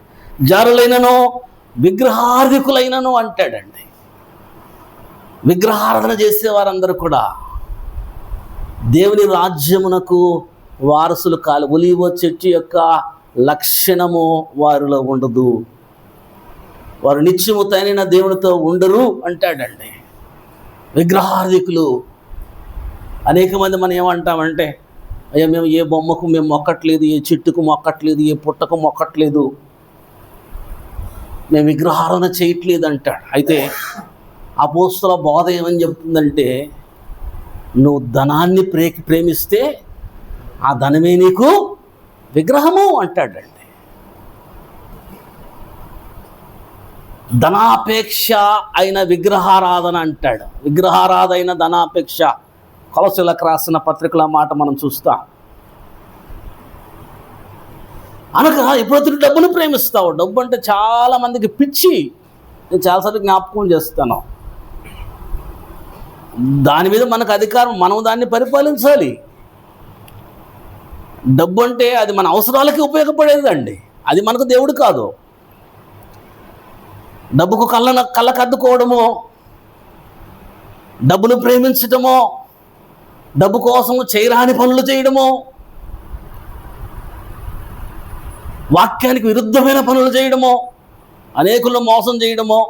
జారులైనను, విగ్రహార్థికులైనను అంటాడండి. విగ్రహారాధన చేసేవారందరూ కూడా దేవుని రాజ్యమునకు వారసులు కాదు. ఒలీవ చెట్టు యొక్క లక్షణము వారిలో ఉండదు. వారు నిత్యము తైన దేవునితో ఉండరు అంటాడండి. విగ్రహార్థికులు అనేక మంది మనం ఏమంటామంటే, అయ్యా మేము ఏ బొమ్మకు మేము మొక్కట్లేదు, ఏ చెట్టుకు మొక్కట్లేదు, ఏ పుట్టకు మొక్కట్లేదు, మేము విగ్రహారాధన చేయట్లేదు అంటాడు. అయితే అపోస్తల బోధ ఏమని చెప్తుందంటే, నువ్వు ధనాన్ని ప్రేమిస్తే ఆ ధనమే నీకు విగ్రహము అంటాడండి. ధనాపేక్ష అయిన విగ్రహారాధన అంటాడు. విగ్రహారాధన ధనాపేక్ష. కొలసీలకు రాసిన పత్రికల మాట మనం చూస్తాం. అనగా ఎప్పుడైతే డబ్బును ప్రేమిస్తావు, డబ్బు అంటే చాలా మందికి పిచ్చి. నేను చాలాసార్లు జ్ఞాపకం చేస్తాను. దాని మీద మనకు అధికారం, మనం దాన్ని పరిపాలించాలి. డబ్బు అంటే అది మన అవసరాలకి ఉపయోగపడేదండి, అది మనకు దేవుడు కాదు. డబ్బుకు కళ్ళకు అద్దుకోవడమో, డబ్బును ప్రేమించటమో, డబ్బు కోసము చేయరాని పనులు చేయడమో, వాక్యానికి విరుద్ధమైన పనులు చేయడమో, అనేకులను మోసం చేయడమో,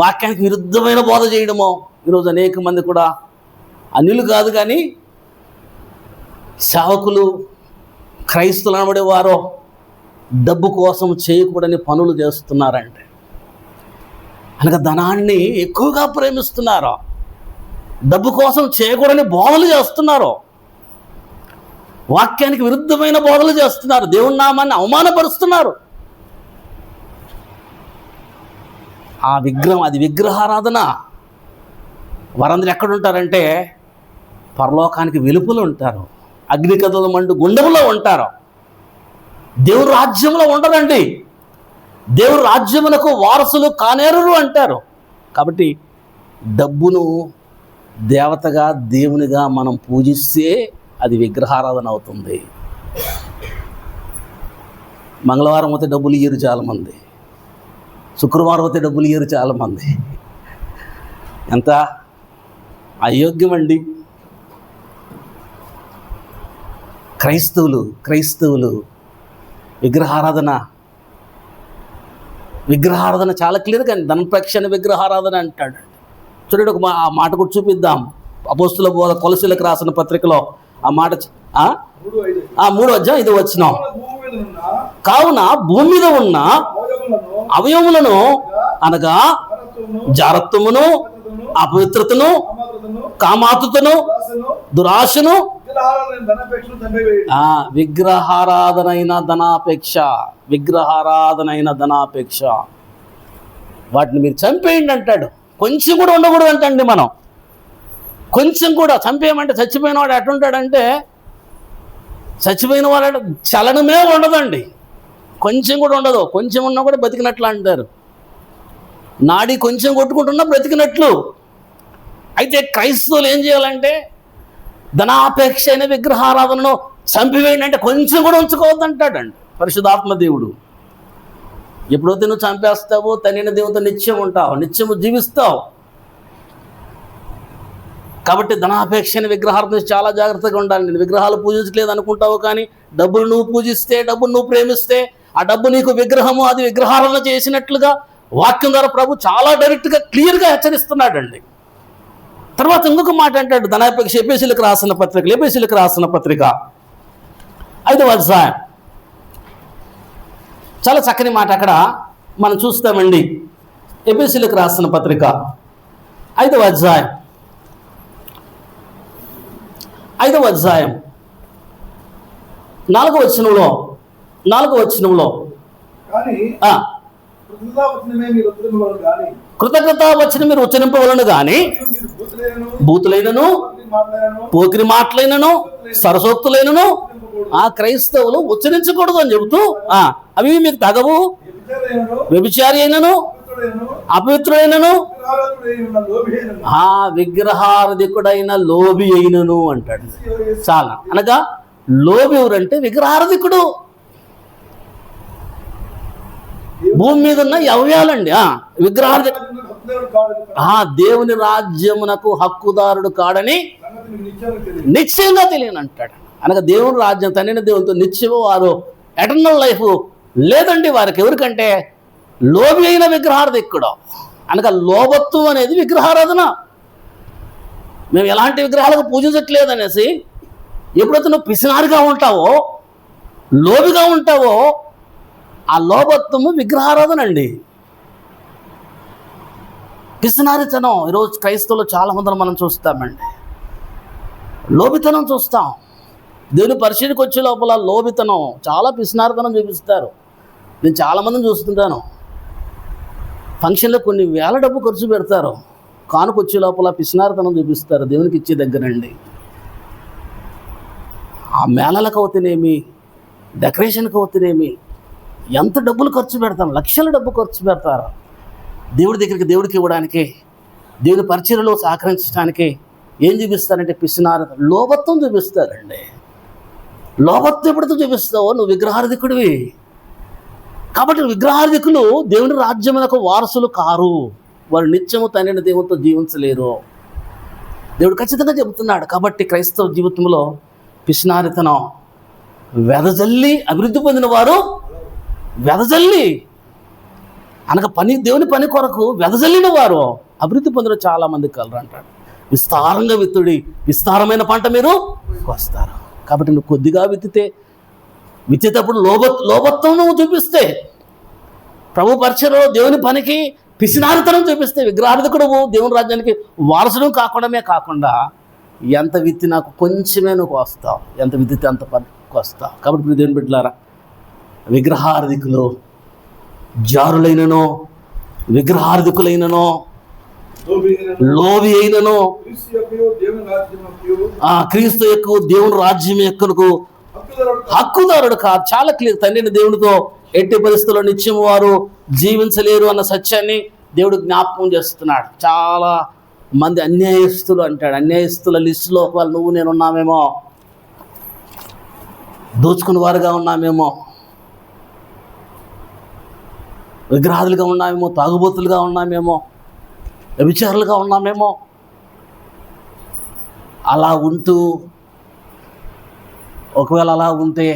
వాక్యానికి విరుద్ధమైన బోధ చేయడమో. ఈరోజు అనేక మంది కూడా అన్యులు కాదు కానీ సేవకులు, క్రైస్తులు అనబడేవారో డబ్బు కోసం చేయకూడని పనులు చేస్తున్నారంటే, అనగా ధనాన్ని ఎక్కువగా ప్రేమిస్తున్నారు, డబ్బు కోసం చేయకూడని బోధలు చేస్తున్నారు, వాక్యానికి విరుద్ధమైన బోధలు చేస్తున్నారు, దేవుని నామాన్ని అవమానపరుస్తున్నారు. ఆ విగ్రహం, అది విగ్రహారాధన. వారందరూ ఎక్కడుంటారంటే పరలోకానికి వెలుపల ఉంటారు, అగ్నికథల మండు గుండములో ఉంటారు. దేవుని రాజ్యంలో ఉండరండి. దేవుని రాజ్యమునకు వారసులు కానేరరు అంటారు. కాబట్టి డబ్బును దేవతగా, దేవునిగా మనం పూజిస్తే అది విగ్రహారాధన అవుతుంది. మంగళవారం అయితే డబ్బులు ఇయ్యరు చాలామంది, శుక్రవారం అయితే డబ్బులు ఇయ్యరు చాలామంది. ఎంత అయోగ్యమండి. క్రైస్తవులు విగ్రహారాధన చాలా క్లియర్గా ధనపక్షణ విగ్రహారాధన అంటాడు. చూడండి, ఒక మాట కూడా చూపిద్దాం. అపోస్తుల బోధ కొలసీలకు రాసిన పత్రికలో ఆ మాట 3:5 కావున భూమి మీద ఉన్న అవయవములను అనగా జారత్వమును, అపవిత్రతను, కామాతుతను, దురాశను, విగ్రహారాధనైన ధనాపేక్ష వాటిని మీరు చంపేయండి అంటాడు. కొంచెం కూడా ఉండకూడదు అంటండి. మనం కొంచెం కూడా చంపేయమంటే చచ్చిపోయిన వాడు ఎట్లుంటాడంటే, చచ్చిపోయిన వాడు చలనమే ఉండదండి. కొంచెం కూడా ఉండదు. కొంచెం ఉన్నా కూడా బతికినట్లు అంటారు. నాడి కొంచెం కొట్టుకుంటున్నా బ్రతికినట్లు. అయితే క్రైస్తవులు ఏం చేయాలంటే ధనాపేక్ష అయిన విగ్రహారాధనను చంపివేయండి అంటే కొంచెం కూడా ఉంచుకోవద్దంటాడండి పరిశుద్ధాత్మ దేవుడు. ఎప్పుడైతే నువ్వు చంపేస్తావో తనిన దేవునితో నిత్యం ఉంటావు, నిత్యము జీవిస్తావు. కాబట్టి ధనాపేక్ష అయిన విగ్రహారాధన చాలా జాగ్రత్తగా ఉండాలి. నేను విగ్రహాలు పూజించలేదు అనుకుంటావు, కానీ డబ్బులు నువ్వు పూజిస్తే, డబ్బులు నువ్వు ప్రేమిస్తే ఆ డబ్బు నీకు విగ్రహము, అది విగ్రహారాధన చేసినట్లుగా వాక్యం ద్వారా ప్రభు చాలా డైరెక్ట్గా క్లియర్గా హెచ్చరిస్తున్నాడండి. తర్వాత ఇంకొక మాట అంటాడు ధనాపేక్ష. ఎఫెసీయులకు రాసిన పత్రిక 5వ అధ్యాయం చాలా చక్కని మాట అక్కడ మనం చూస్తామండి. ఎఫెసీయులకు రాసిన పత్రిక 5వ అధ్యాయం 4వ వచనంలో కృతజ్ఞతావచనం మీరు ఉచ్చరింపవలను గాని బూతులైనను, పోకిరి మాటలైనను, సరసోక్తులైనను ఆ క్రైస్తవులు ఉచ్చరించకూడదు అని చెబుతూ అవి మీకు తగవు. వ్యభిచారి అయినను, అపవిత్రుడైనను, విగ్రహారధికుడైన లోబి అయినను అంటాడు. చాలా అనగా లోబి ఎవరంటే విగ్రహారధికుడు. భూమి మీద ఉన్న అవయవాలండి. దేవుని రాజ్యమునకు హక్కుదారుడు కాడని నిశ్చయంగా తెలియని అంటాడు. అనగా దేవుని రాజ్యం తండ్రిన దేవునితో నిత్యము వారు ఎటర్నల్ లైఫ్ లేదండి వారికి. ఎవరికంటే లోబి అయిన విగ్రహారాధికుడు. అనగా లోభత్వం అనేది విగ్రహారాధన. మేము ఎలాంటి విగ్రహాలకు పూజించట్లేదు అనేసి ఎప్పుడైతే నువ్వు పిసినారిగా ఉంటావో, లోబిగా ఉంటావో, ఆ లోభత్వము విగ్రహారాధన అండి. పిసినారితనం ఈరోజు క్రైస్తవులు చాలా మందిని మనం చూస్తామండి. లోబితనం చూస్తాం. దేవుని పరిశీలికి వచ్చే లోపల లోబితనం, చాలా పిసినారితనం చూపిస్తారు. నేను చాలామందిని చూస్తుంటాను. ఫంక్షన్లో కొన్ని వేల డబ్బు ఖర్చు పెడతారు, కానుక వచ్చే లోపల పిసినారితనం చూపిస్తారు దేవునికి ఇచ్చే దగ్గరండి. ఆ మేళలకు అవుతేనేమి, డెకరేషన్కి అవుతేనేమి ఎంత డబ్బులు ఖర్చు పెడతారు, లక్షల డబ్బు ఖర్చు పెడతారు దేవుడి దగ్గరికి, దేవుడికి ఇవ్వడానికి, దేవుని పరిచర్యలో సహకరించడానికి. ఏం చూపిస్తారంటే పిసినారితనం, లోభత్వం చూపిస్తారండి. లోభత్వం ఎప్పుడైతే చూపిస్తావో నువ్వు విగ్రహార్థికుడివి. కాబట్టి విగ్రహార్థికులు దేవుని రాజ్యమునకు వారసులు కారు. వారు నిత్యము తండ్రిని దేవునితో జీవించలేరు. దేవుడు ఖచ్చితంగా చెబుతున్నాడు. కాబట్టి క్రైస్తవ జీవితంలో పిసినారితనం వెదజల్లి అభివృద్ధి పొందిన వారు, వెదజల్లి అనగా దేవుని పని కొరకు వెదజల్లిన వారు అభివృద్ధి పొందిన చాలామంది కలరు అంటాడు. విస్తారంగా విత్తుడి, విస్తారమైన పంట మీరు వస్తారు. కాబట్టి నువ్వు కొద్దిగా విత్తేటప్పుడు లోభత్వం నువ్వు చూపిస్తే, ప్రభు పరిచయలో దేవుని పనికి పిసినారితనం చూపిస్తే, విగ్రహార్థకుడు దేవుని రాజ్యానికి వారసుడు కాకుండా ఎంత విత్తి నాకు కొంచెమే నువ్వు వస్తావు, ఎంత విత్తితే అంత పనికి వస్తావు. కాబట్టి ఇప్పుడు దేవుని బిడ్డలారా, విగ్రహార్థికులు జారులైనను, విగ్రహార్థికులైనను, లోబి అయినను క్రీస్తు యొక్క దేవుని రాజ్యం యొక్కకు హక్కుదారుడు కాదు. చాలా క్లియర్. తండ్రిని దేవునితో ఎట్టి పరిస్థితుల్లో నిత్యం వారు జీవించలేరు అన్న సత్యాన్ని దేవుడు జ్ఞాపకం చేస్తున్నాడు. చాలా మంది అన్యాయస్తులు అంటాడు. అన్యాయస్తుల లిస్టులో ఒకవేళ నువ్వు నేను ఉన్నామేమో, దోచుకుని వారుగా ఉన్నామేమో, విగ్రహాదులుగా ఉన్నామేమో, తాగుబోతులుగా ఉన్నామేమో, వ్యభిచారులుగా ఉన్నామేమో. అలా ఉంటూ ఒకవేళ అలా ఉంటే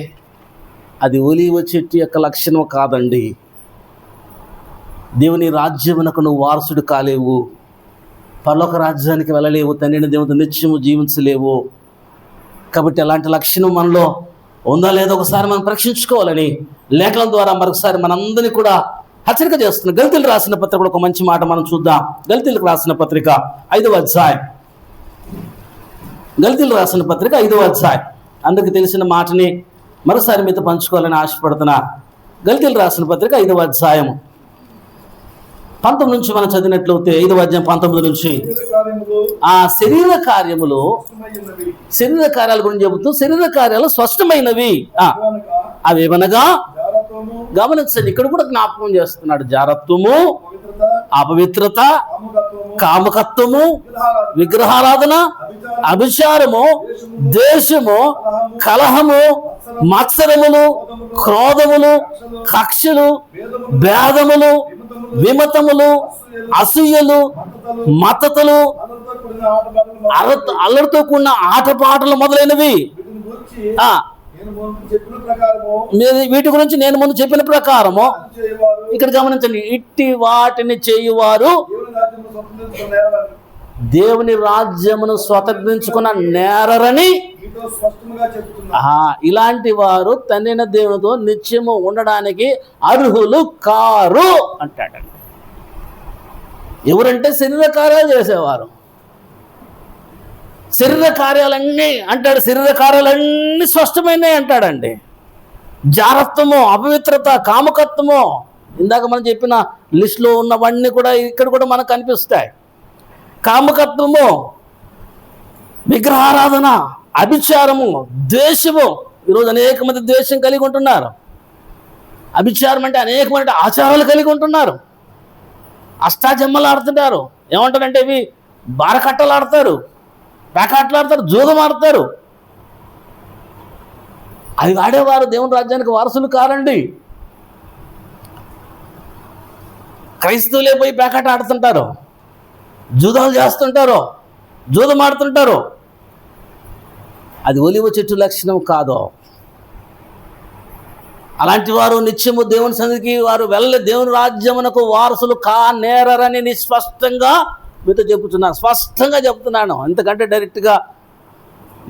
అది ఒలీవ చెట్టు యొక్క లక్షణం కాదండి. దేవుని రాజ్యమునకు నువ్వు వారసుడు కాలేవు, పరలోక రాజ్యానికి వెళ్ళలేవు, తండ్రిని దేవునితో నిత్యము జీవించలేవు. కాబట్టి అలాంటి లక్షణం మనలో ఉందా లేదా ఒకసారి మనం పరీక్షించుకోవాలని లేఖనం ద్వారా మరొకసారి మనందరినీ కూడా హెచ్చరిక చేస్తున్నాం. గళితీయులకు రాసిన పత్రిక కూడా ఒక మంచి మాట మనం చూద్దాం. గళితీయులకు రాసిన పత్రిక 5వ అధ్యాయం. గళితీయులకు రాసిన పత్రిక 5వ అధ్యాయం. అందరికీ తెలిసిన మాటని మరోసారి మీతో పంచుకోవాలని ఆశపడుతున్నా. గళితీయులకు రాసిన పత్రిక 5వ అధ్యాయం 19 నుంచి మనం చదివినట్లయితే 5వ అధ్యాయం 19 నుంచి ఆ శరీర కార్యములు, శరీర కార్యాల గురించి చెబుతూ శరీర కార్యాలు స్పష్టమైనవి. అవేమనగా గమనించండి, ఇక్కడ కూడా జ్ఞాపకం చేస్తున్నాడు. జారత్వము, అపవిత్రత, కామకత్వము, విగ్రహారాధన, అభిచారము, ద్వేషము, కలహము, మత్సరములు, క్రోధములు, కక్షలు, భేదములు, విమతములు, అసూయలు, మతతలు, అల్లరితో కూడిన ఆటపాటలు మొదలైనవి. వీటి గురించి నేను ముందు చెప్పిన ప్రకారము ఇక్కడ గమనించండి, ఇట్టి వాటిని చేయువారు దేవుని రాజ్యమును స్వతంత్రించుకున్న నేరరని. ఇలాంటి వారు తండ్రైన దేవునితో నిత్యము ఉండడానికి అర్హులు కారు అంటాడండి. ఎవరంటే శరీర కార్యాలు చేసేవారు. శరీర కార్యాలన్నీ అంటాడు, శరీర కార్యాలన్నీ స్పష్టమైనవి అంటాడండి. జారత్వము, అపవిత్రత, కామకత్వము, ఇందాక మనం చెప్పిన లిస్టులో ఉన్నవన్నీ కూడా ఇక్కడ కూడా మనకు కనిపిస్తాయి. కామకత్వము, విగ్రహారాధన, అభిచారము, ద్వేషము. ఈరోజు అనేక మంది ద్వేషం కలిగి ఉంటున్నారు. అభిచారం అంటే అనేకమైన ఆచారాలు కలిగి ఉంటున్నారు. అష్టాజమ్మలు ఆడుతుంటారు. ఏమంటారంటే ఇవి బారకట్టలు ఆడతారు, పేకాటలు ఆడతారు, జూదం ఆడతారు. అవి ఆడేవారు దేవుని రాజ్యానికి వారసులు కారండి. క్రైస్తవులే పోయి పేకాట ఆడుతుంటారు, జూదాలు చేస్తుంటారు, జూదం ఆడుతుంటారు. అది ఒలివ చెట్టు లక్షణం కాదు. అలాంటి వారు నిత్యము దేవుని సన్నిధికి వారు వెళ్ళే దేవుని రాజ్యమునకు వారసులు కానేరని నిస్పష్టంగా మీతో చెబుతున్నాను, స్పష్టంగా చెబుతున్నాను. ఎందుకంటే డైరెక్ట్గా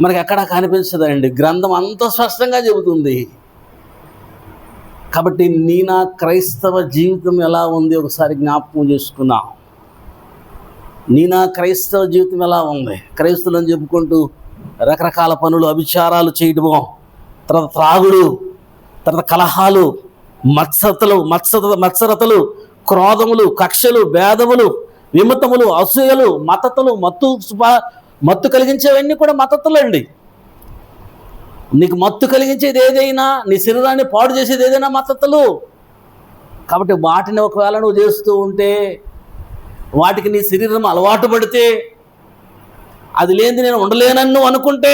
మనకి ఎక్కడా కనిపించదండి, గ్రంథం అంత స్పష్టంగా చెబుతుంది. కాబట్టి నా క్రైస్తవ జీవితం ఎలా ఉంది ఒకసారి జ్ఞాపకం చేసుకున్నా. నా క్రైస్తవ జీవితం ఎలా ఉంది? క్రైస్తవులను చెప్పుకుంటూ రకరకాల పనులు, అభిచారాలు చేయడము, తర్వాత త్రాగుడు, తర్వాత కలహాలు, మత్సరతలు, క్రోధములు, కక్షలు, భేదములు, విమతములు, అసూయలు, మతతలు, మత్తు కలిగించేవన్నీ కూడా మతతులండి. నీకు మత్తు కలిగించేది ఏదైనా, నీ శరీరాన్ని పాడు చేసేది ఏదైనా మతతులు. కాబట్టి వాటిని ఒకవేళ నువ్వు చేస్తూ ఉంటే, వాటికి నీ శరీరం అలవాటు పడితే, అది లేనిది నేను ఉండలేనన్ను అనుకుంటే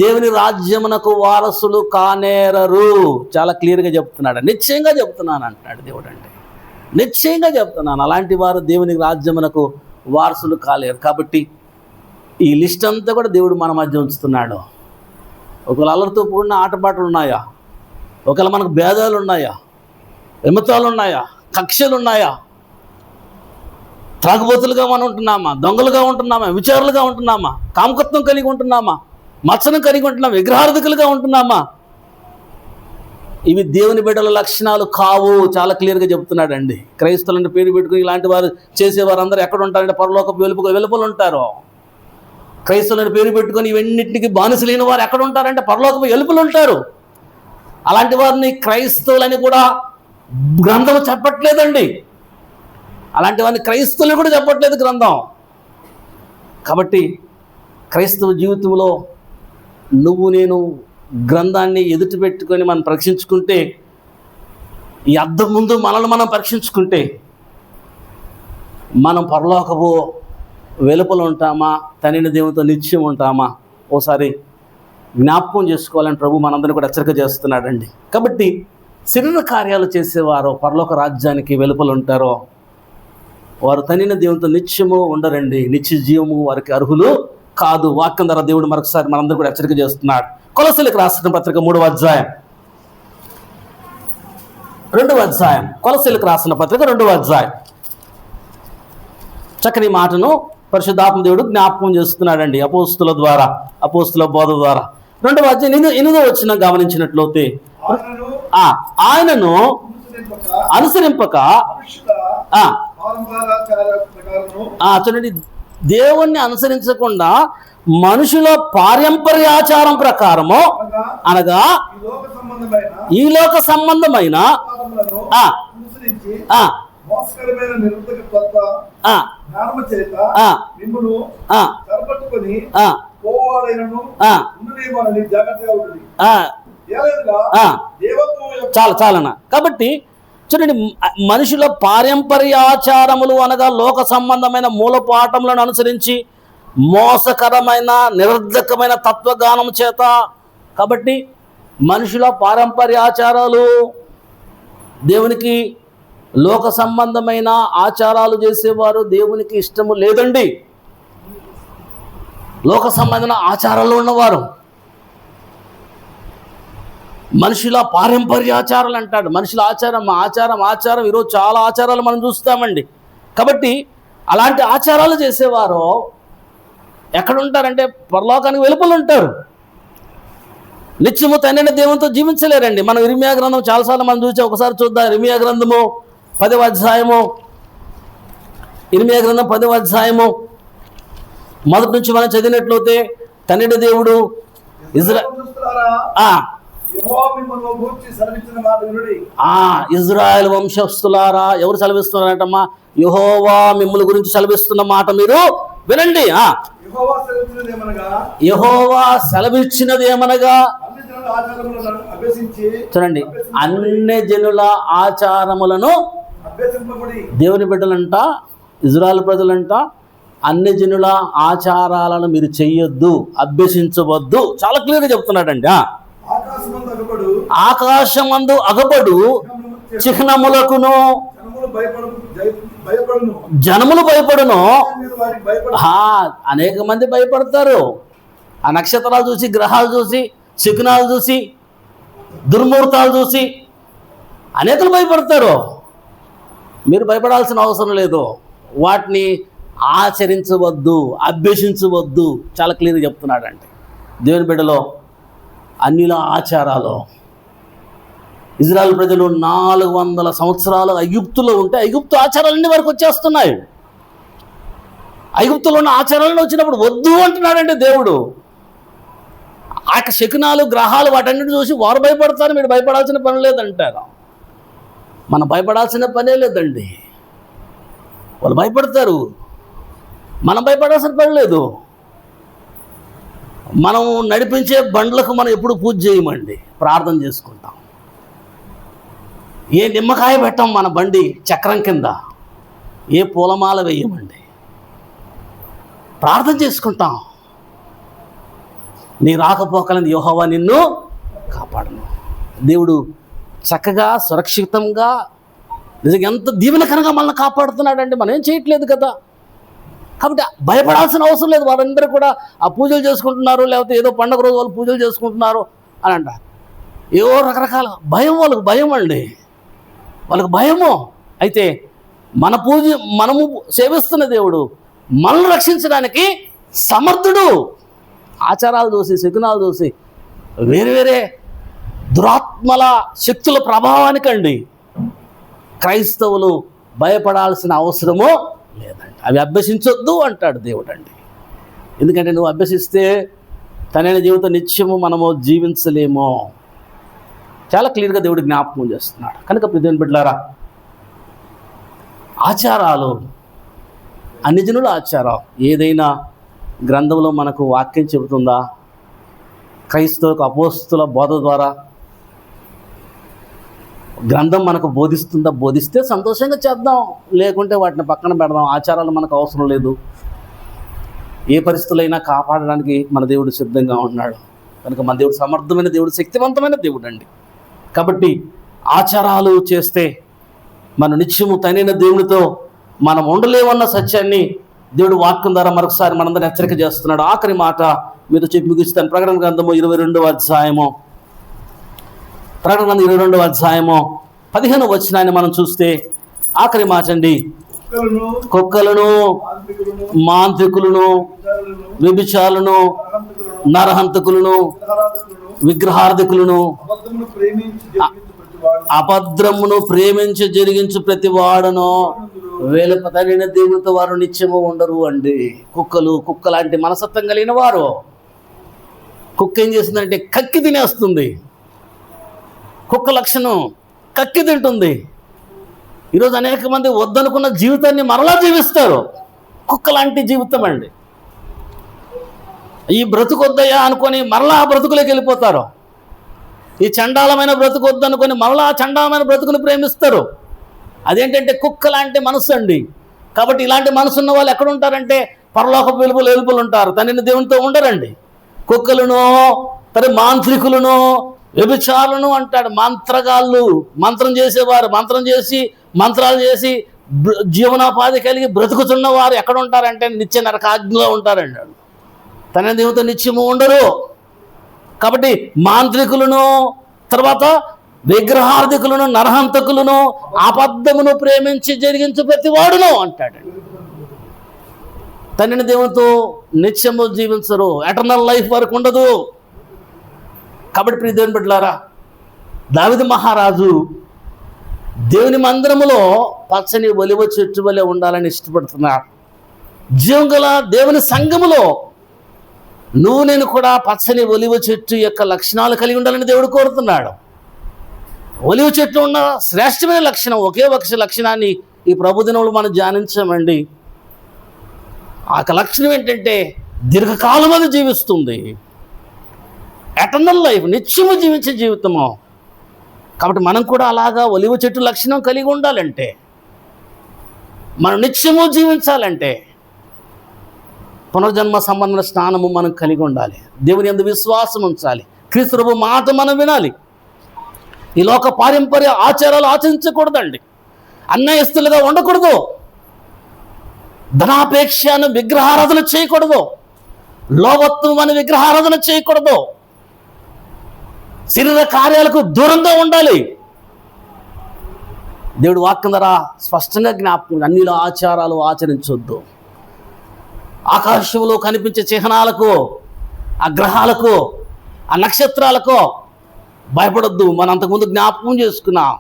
దేవుని రాజ్యమునకు వారసులు కానేరరు. చాలా క్లియర్గా చెప్తున్నాడు, నిశ్చయంగా చెప్తున్నాను అంటున్నాడు దేవుడు. అంటే నిశ్చయంగా చెప్తున్నాను, అలాంటి వారు దేవుని రాజ్యమునకు వారసులు కాలేరు. కాబట్టి ఈ లిస్ట్ అంతా కూడా దేవుడు మన మధ్య ఉంచుతున్నాడు. ఒకవేళ అల్లరితో కూడిన ఆటపాటలు ఉన్నాయా? ఒకవేళ మనకు భేదాలు ఉన్నాయా? విమతాలు ఉన్నాయా? కక్షలు ఉన్నాయా? త్రాగుబోతులుగా మనం ఉంటున్నామా? దొంగలుగా ఉంటున్నామా? విచారులుగా ఉంటున్నామా? కామకత్వం కలిగి ఉంటున్నామా? మత్సరం కలిగి ఉంటున్నామా? విగ్రహార్థకులుగా ఉంటున్నామా? ఇవి దేవుని బిడ్డల లక్షణాలు కావు. చాలా క్లియర్గా చెప్తున్నాడండి. క్రైస్తవులని పేరు పెట్టుకుని ఇలాంటి వారు చేసేవారు అందరూ ఎక్కడ ఉంటారంటే పరలోకపు వెలుపలు ఉంటారు. క్రైస్తవులని పేరు పెట్టుకొని ఇవన్నింటికి బానిసలేని వారు ఎక్కడ ఉంటారంటే పరలోకపు వెలుపలు ఉంటారు. అలాంటి వారిని క్రైస్తవులని కూడా గ్రంథం చెప్పట్లేదండి. అలాంటి వారిని క్రైస్తవులు కూడా చెప్పట్లేదు గ్రంథం. కాబట్టి క్రైస్తవ జీవితంలో నేను గ్రంథాన్ని ఎదుటి పెట్టుకొని మనం పరీక్షించుకుంటే, ఈ అద్దం ముందు మనల్ని మనం పరీక్షించుకుంటే, మనం పరలోకపు వెలుపల ఉంటామా, తండ్రి దేవునితో నిత్యం ఉంటామా? ఓసారి జ్ఞాపకం చేసుకోవాలని ప్రభు మనందరినీ కూడా హెచ్చరిక చేస్తున్నాడండి. కాబట్టి శరీర కార్యాలు చేసేవారు పరలోక రాజ్యానికి వెలుపల ఉంటారో వారు తండ్రి దేవునితో నిత్యము ఉండరండి. నిత్య జీవము వారికి అర్హులు కాదు. వాక్యం ద్వారా దేవుడు మరొకసారి మనందరూ కూడా హెచ్చరిక చేస్తున్నాడు. కొలస్సీలకు రాసిన పత్రిక 3వ అధ్యాయం 2వ అధ్యాయం. కొలస్సీలకు రాసిన పత్రిక 2వ అధ్యాయం. చక్కని మాటను పరిశుద్ధాత్మ దేవుడు జ్ఞాపకం చేస్తున్నాడండి అపోస్తుల ద్వారా, అపోస్తుల బోధ ద్వారా. 2వ అధ్యాయం 8వ వచనం గమనించినట్లయితే, ఆయనను అనుసరింపక చూడండి, దేవుణ్ణి అనుసరించకుండా మనుషుల పారంపర్యాచారం ప్రకారము, అనగా ఈ లోక సంబంధమైన చాలనా. కాబట్టి చూడండి, మనుషుల పారంపర్యాచారములు అనగా లోక సంబంధమైన మూలపాఠములను అనుసరించి మోసకరమైన నిరర్ధకమైన తత్వగానం చేత. కాబట్టి మనుషుల పారంపర్యాచారాలు, దేవునికి లోక సంబంధమైన ఆచారాలు చేసేవారు దేవునికి ఇష్టము లేదండి. లోక సంబంధమైన ఆచారాలు ఉన్నవారు మనుషుల పారంపర్యాచారాలు అంటాడు. మనుషుల ఆచారం ఈరోజు చాలా ఆచారాలు మనం చూస్తామండి. కాబట్టి అలాంటి ఆచారాలు చేసేవారు ఎక్కడుంటారంటే పరలోకానికి వెలుపల ఉంటారు. నిత్యము తండ్రి దేవునితో జీవించలేరండి. మనం ఇర్మియా గ్రంథం చాలాసార్లు మనం చూసాం. ఒకసారి చూద్దాం. ఇర్మియా గ్రంథము 10వ అధ్యాయము, ఇర్మియా గ్రంథం 10వ అధ్యాయము మొదటి నుంచి మనం చదివినట్లయితే, తండ్రి దేవుడు ఇజ్రాయెల్ వంశస్థులారా, ఎవరు సెలవిస్తున్నారంటమ్మా? యెహోవా మిమ్ముల గురించి సెలవిస్తున్న మాట మీరు వినండి. యెహోవా సెలవిచ్చినదేమనగా, చూడండి, అన్ని జనుల ఆచారములను, దేవుని బిడ్డలంట, ఇజ్రాయెల్ ప్రజలంట, అన్ని జనుల ఆచారాలను మీరు చెయ్యొద్దు, అభ్యసించవద్దు. చాలా క్లియర్గా చెప్తున్నాడండి. ఆకాశమందు అగపడు చిహ్నములకును జనములు భయపడును. అనేక మంది భయపడతారు. ఆ నక్షత్రాలు చూసి, గ్రహాలు చూసి, శకునాలు చూసి, దుర్ముహూర్తాలు చూసి అనేకలు భయపడతారు. మీరు భయపడాల్సిన అవసరం లేదు. వాటిని ఆచరించవద్దు, అభ్యసించవద్దు. చాలా క్లియర్గా చెప్తున్నాడండి. దేవుని బిడ్డలో అన్యుల ఆచారాలు, ఇజ్రాయెల్ ప్రజలు 400 సంవత్సరాలు ఐగుప్తులో ఉంటే ఐగుప్తు ఆచారాలన్నీ వరకు వచ్చేస్తున్నాయి. ఐగుప్తులో ఉన్న ఆచారాలను వచ్చినప్పుడు వద్దు అంటున్నాడండి దేవుడు. ఆ శకునాలు, గ్రహాలు, వాటన్నిటి చూసి వారు భయపడతారు. మీరు భయపడాల్సిన పని లేదంటారు. మనం భయపడాల్సిన పనే లేదండి. వాళ్ళు భయపడతారు, మనం భయపడాల్సిన పని లేదు. మనం నడిపించే బండ్లకు మనం ఎప్పుడు పూజ చేయమండి, ప్రార్థన చేసుకుంటాం. ఏ నిమ్మకాయ పెట్టం మన బండి చక్రం కింద, ఏ పూలమాల వేయమండి, ప్రార్థన చేసుకుంటాం. నీ రాకపోకలని యెహోవా నిన్ను కాపాడను. దేవుడు చక్కగా సురక్షితంగా నిజంగా ఎంత దీవెనకరంగా మనల్ని కాపాడుతున్నాడండి. మనం ఏం చేయట్లేదు కదా. కాబట్టి భయపడాల్సిన అవసరం లేదు. వారందరూ కూడా ఆ పూజలు చేసుకుంటున్నారు, లేకపోతే ఏదో పండుగ రోజు వాళ్ళు పూజలు చేసుకుంటున్నారు అని అంటారు. ఏవో రకరకాల భయం, వాళ్ళకు భయం అండి, వాళ్ళకు భయము. అయితే మనము సేవిస్తున్న దేవుడు మనల్ని రక్షించడానికి సమర్థుడు. ఆచారాలు చూసి, శకునాలు చూసి, వేరే వేరే దురాత్మల శక్తుల ప్రభావానికండి క్రైస్తవులు భయపడాల్సిన అవసరము లేదండి. అవి అభ్యసించొద్దు అంటాడు దేవుడు అండి. ఎందుకంటే నువ్వు అభ్యసిస్తే తనైన జీవితం నిత్యము మనము జీవించలేమో. చాలా క్లియర్గా దేవుడు జ్ఞాపకం చేస్తున్నాడు. కనుక దేవుని బిడ్డలారా, ఆచారాలు, అన్ని జనుల ఆచారం ఏదైనా గ్రంథంలో మనకు వాక్యం చెబుతుందా? క్రైస్తవులకు అపోస్తుల బోధ ద్వారా గ్రంథం మనకు బోధిస్తుందా? బోధిస్తే సంతోషంగా చేద్దాం, లేకుంటే వాటిని పక్కన పెడదాం. ఆచారాలు మనకు అవసరం లేదు. ఏ పరిస్థితులైనా కాపాడడానికి మన దేవుడు సిద్ధంగా ఉన్నాడు. కనుక మన దేవుడు సమర్థమైన దేవుడు, శక్తివంతమైన దేవుడు అండి. కాబట్టి ఆచారాలు చేస్తే మన నిత్యము తనైన దేవునితో మనం ఉండలేమన్న సత్యాన్ని దేవుడు వాక్యం ద్వారా మరొకసారి మనందరినీ హెచ్చరిక చేస్తున్నాడు. ఆఖరి మాట మీతో చెప్పి ముగిస్తాను. ప్రకటన గ్రంథము 22వ అధ్యాయము, ప్రకటన గ్రంథం 22వ అధ్యాయము 15వ వచనాన్ని మనం చూస్తే ఆఖరి మాట అండి. కుక్కలను, మాంత్రికులను, వ్యభిచారులను, నరహంతకులను, విగ్రహార్థకులను, అభద్రమును ప్రేమించి జరిగించు ప్రతి వాడును వేలుపతలిన దేవునితో వారు నిత్యము ఉండరు అండి. కుక్క లాంటి మనసత్వం కలిగిన వారు. కుక్క ఏం చేస్తుందంటే కక్కి తినేస్తుంది. కుక్క లక్షణం కక్కి తింటుంది. ఈరోజు అనేక మంది వద్దనుకున్న జీవితాన్ని మరలా జీవిస్తారు. కుక్క లాంటి జీవితం అండి. ఈ బ్రతుకు వద్దయ్యా అనుకొని మరలా ఆ బ్రతుకులోకి వెళ్ళిపోతారు. ఈ చండాలమైన బ్రతుకు వద్దనుకొని మరలా ఆ చండాలమైన బ్రతుకులు ప్రేమిస్తారు. అదేంటంటే కుక్క లాంటి మనసు అండి. కాబట్టి ఇలాంటి మనసు ఉన్న వాళ్ళు ఎక్కడ ఉంటారంటే పరలోక వెలుపులు ఉంటారు. తండ్రిని దేవునితో ఉండరండి. కుక్కలను, మాంత్రికులను, వ్యభిచారులను అంటాడు. మంత్రగాళ్ళు, మంత్రం చేసేవారు, మంత్రాలు చేసి జీవనోపాధి కలిగి బ్రతుకుతున్న వారు ఎక్కడ ఉంటారంటే నిత్య నరకాగ్నిలో ఉంటారండి. తన దేవునితో నిత్యము ఉండరు. కాబట్టి మాంత్రికులను, తర్వాత విగ్రహార్థకులను, నరహంతకులను, అబద్ధమును ప్రేమించి జరిగించు ప్రతి వాడును అంటాడండి. తండ్రిని దేవునితో నిత్యము జీవించరు. ఎటర్నల్ లైఫ్ వరకు ఉండదు. కాబట్టి ప్రియ దేవుని బిడ్డలారా, దావీదు మహారాజు దేవుని మందిరములో పచ్చని ఒలివ చెట్టు వలె ఉండాలని ఇష్టపడుతున్నాడు. జీవం గల దేవుని సంఘములో నువ్వు నేను కూడా పచ్చని ఒలివ చెట్టు యొక్క లక్షణాలు కలిగి ఉండాలని దేవుడు కోరుతున్నాడు. ఒలివ చెట్టు ఉన్న శ్రేష్టమైన లక్షణం, ఒకే ఒక లక్షణాన్ని ఈ ప్రభుదినంలో మనం ధ్యానించామండి. ఆ లక్షణం ఏంటంటే దీర్ఘకాలం అది జీవిస్తుంది. ఎటర్నల్ లైఫ్, నిత్యము జీవించే జీవితము. కాబట్టి మనం కూడా అలాగా ఒలివ చెట్టు లక్షణం కలిగి ఉండాలంటే, మనం నిత్యము జీవించాలంటే పునర్జన్మ సంబంధ స్నానము మనం కలిగి ఉండాలి. దేవుని యందు విశ్వాసం ఉంచాలి. క్రీస్తు ప్రభు మాట మనం వినాలి. ఈ లోక పారంపర్య ఆచారాలు ఆచరించకూడదండి. అన్యాయస్తులుగా ఉండకూడదు. ధనాపేక్షను విగ్రహారాధన చేయకూడదు. లోభత్వం అని విగ్రహారాధన చేయకూడదు. శరీర కార్యాలకు దూరంగా ఉండాలి. దేవుడు వాక్యం ద్వారా స్పష్టంగా జ్ఞాపకం, అన్నిలో ఆచారాలు ఆచరించొద్దు. ఆకాశంలో కనిపించే చిహ్నాలకు, ఆ గ్రహాలకు, ఆ నక్షత్రాలకు భయపడొద్దు. మనం అంతకుముందు జ్ఞాపకం చేసుకున్నాం.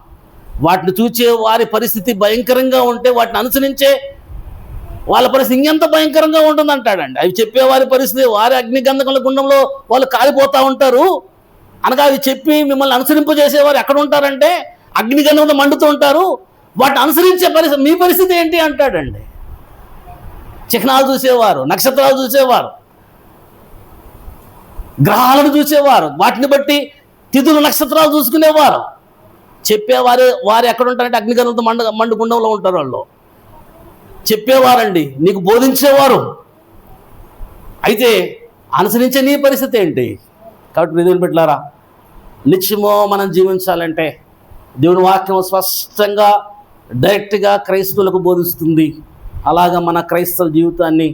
వాటిని చూచే వారి పరిస్థితి భయంకరంగా ఉంటే వాటిని అనుసరించే వాళ్ళ పరిస్థితి ఇంకెంత భయంకరంగా ఉంటుందంటాడండి. అవి చెప్పేవారి పరిస్థితి, వారి అగ్నిగంధకముల గుండంలో వాళ్ళు కాలిపోతూ ఉంటారు. అనగా అవి చెప్పి మిమ్మల్ని అనుసరింపజేసేవారు ఎక్కడ ఉంటారంటే అగ్నిగంధంలో మండుతూ ఉంటారు. వాటిని అనుసరించే పరిస్థితి, మీ పరిస్థితి ఏంటి అంటాడండి. చిహ్నాలు చూసేవారు, నక్షత్రాలు చూసేవారు, గ్రహాలను చూసేవారు, వాటిని బట్టి తిథులు నక్షత్రాలు చూసుకునేవారు. వారు ఎక్కడ ఉంటారంటే అగ్నిగంధంతో మండుగుండంలో ఉంటారు. వాళ్ళు చెప్పేవారండి, నీకు బోధించేవారు. అయితే అనుసరించే నీ పరిస్థితి ఏంటి? కాబట్టి దేవుని బిడ్డలారా, నిత్యమో మనం జీవించాలంటే దేవుని వాక్యం స్పష్టంగా డైరెక్ట్గా క్రైస్తవులకు బోధిస్తుంది. అలాగా మన క్రైస్తవ జీవితాన్ని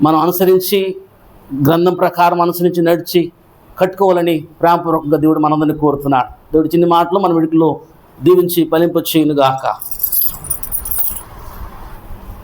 మనం అనుసరించి, గ్రంథం ప్రకారం అనుసరించి నడిచి కట్టుకోవాలని ప్రేమపూర్వకంగా దేవుడు మనందరినీ కోరుతున్నాడు. దేవుడి చిన్ని మాటలు మన విడికిలో దీవించి ఫలింప చేయనుగాక.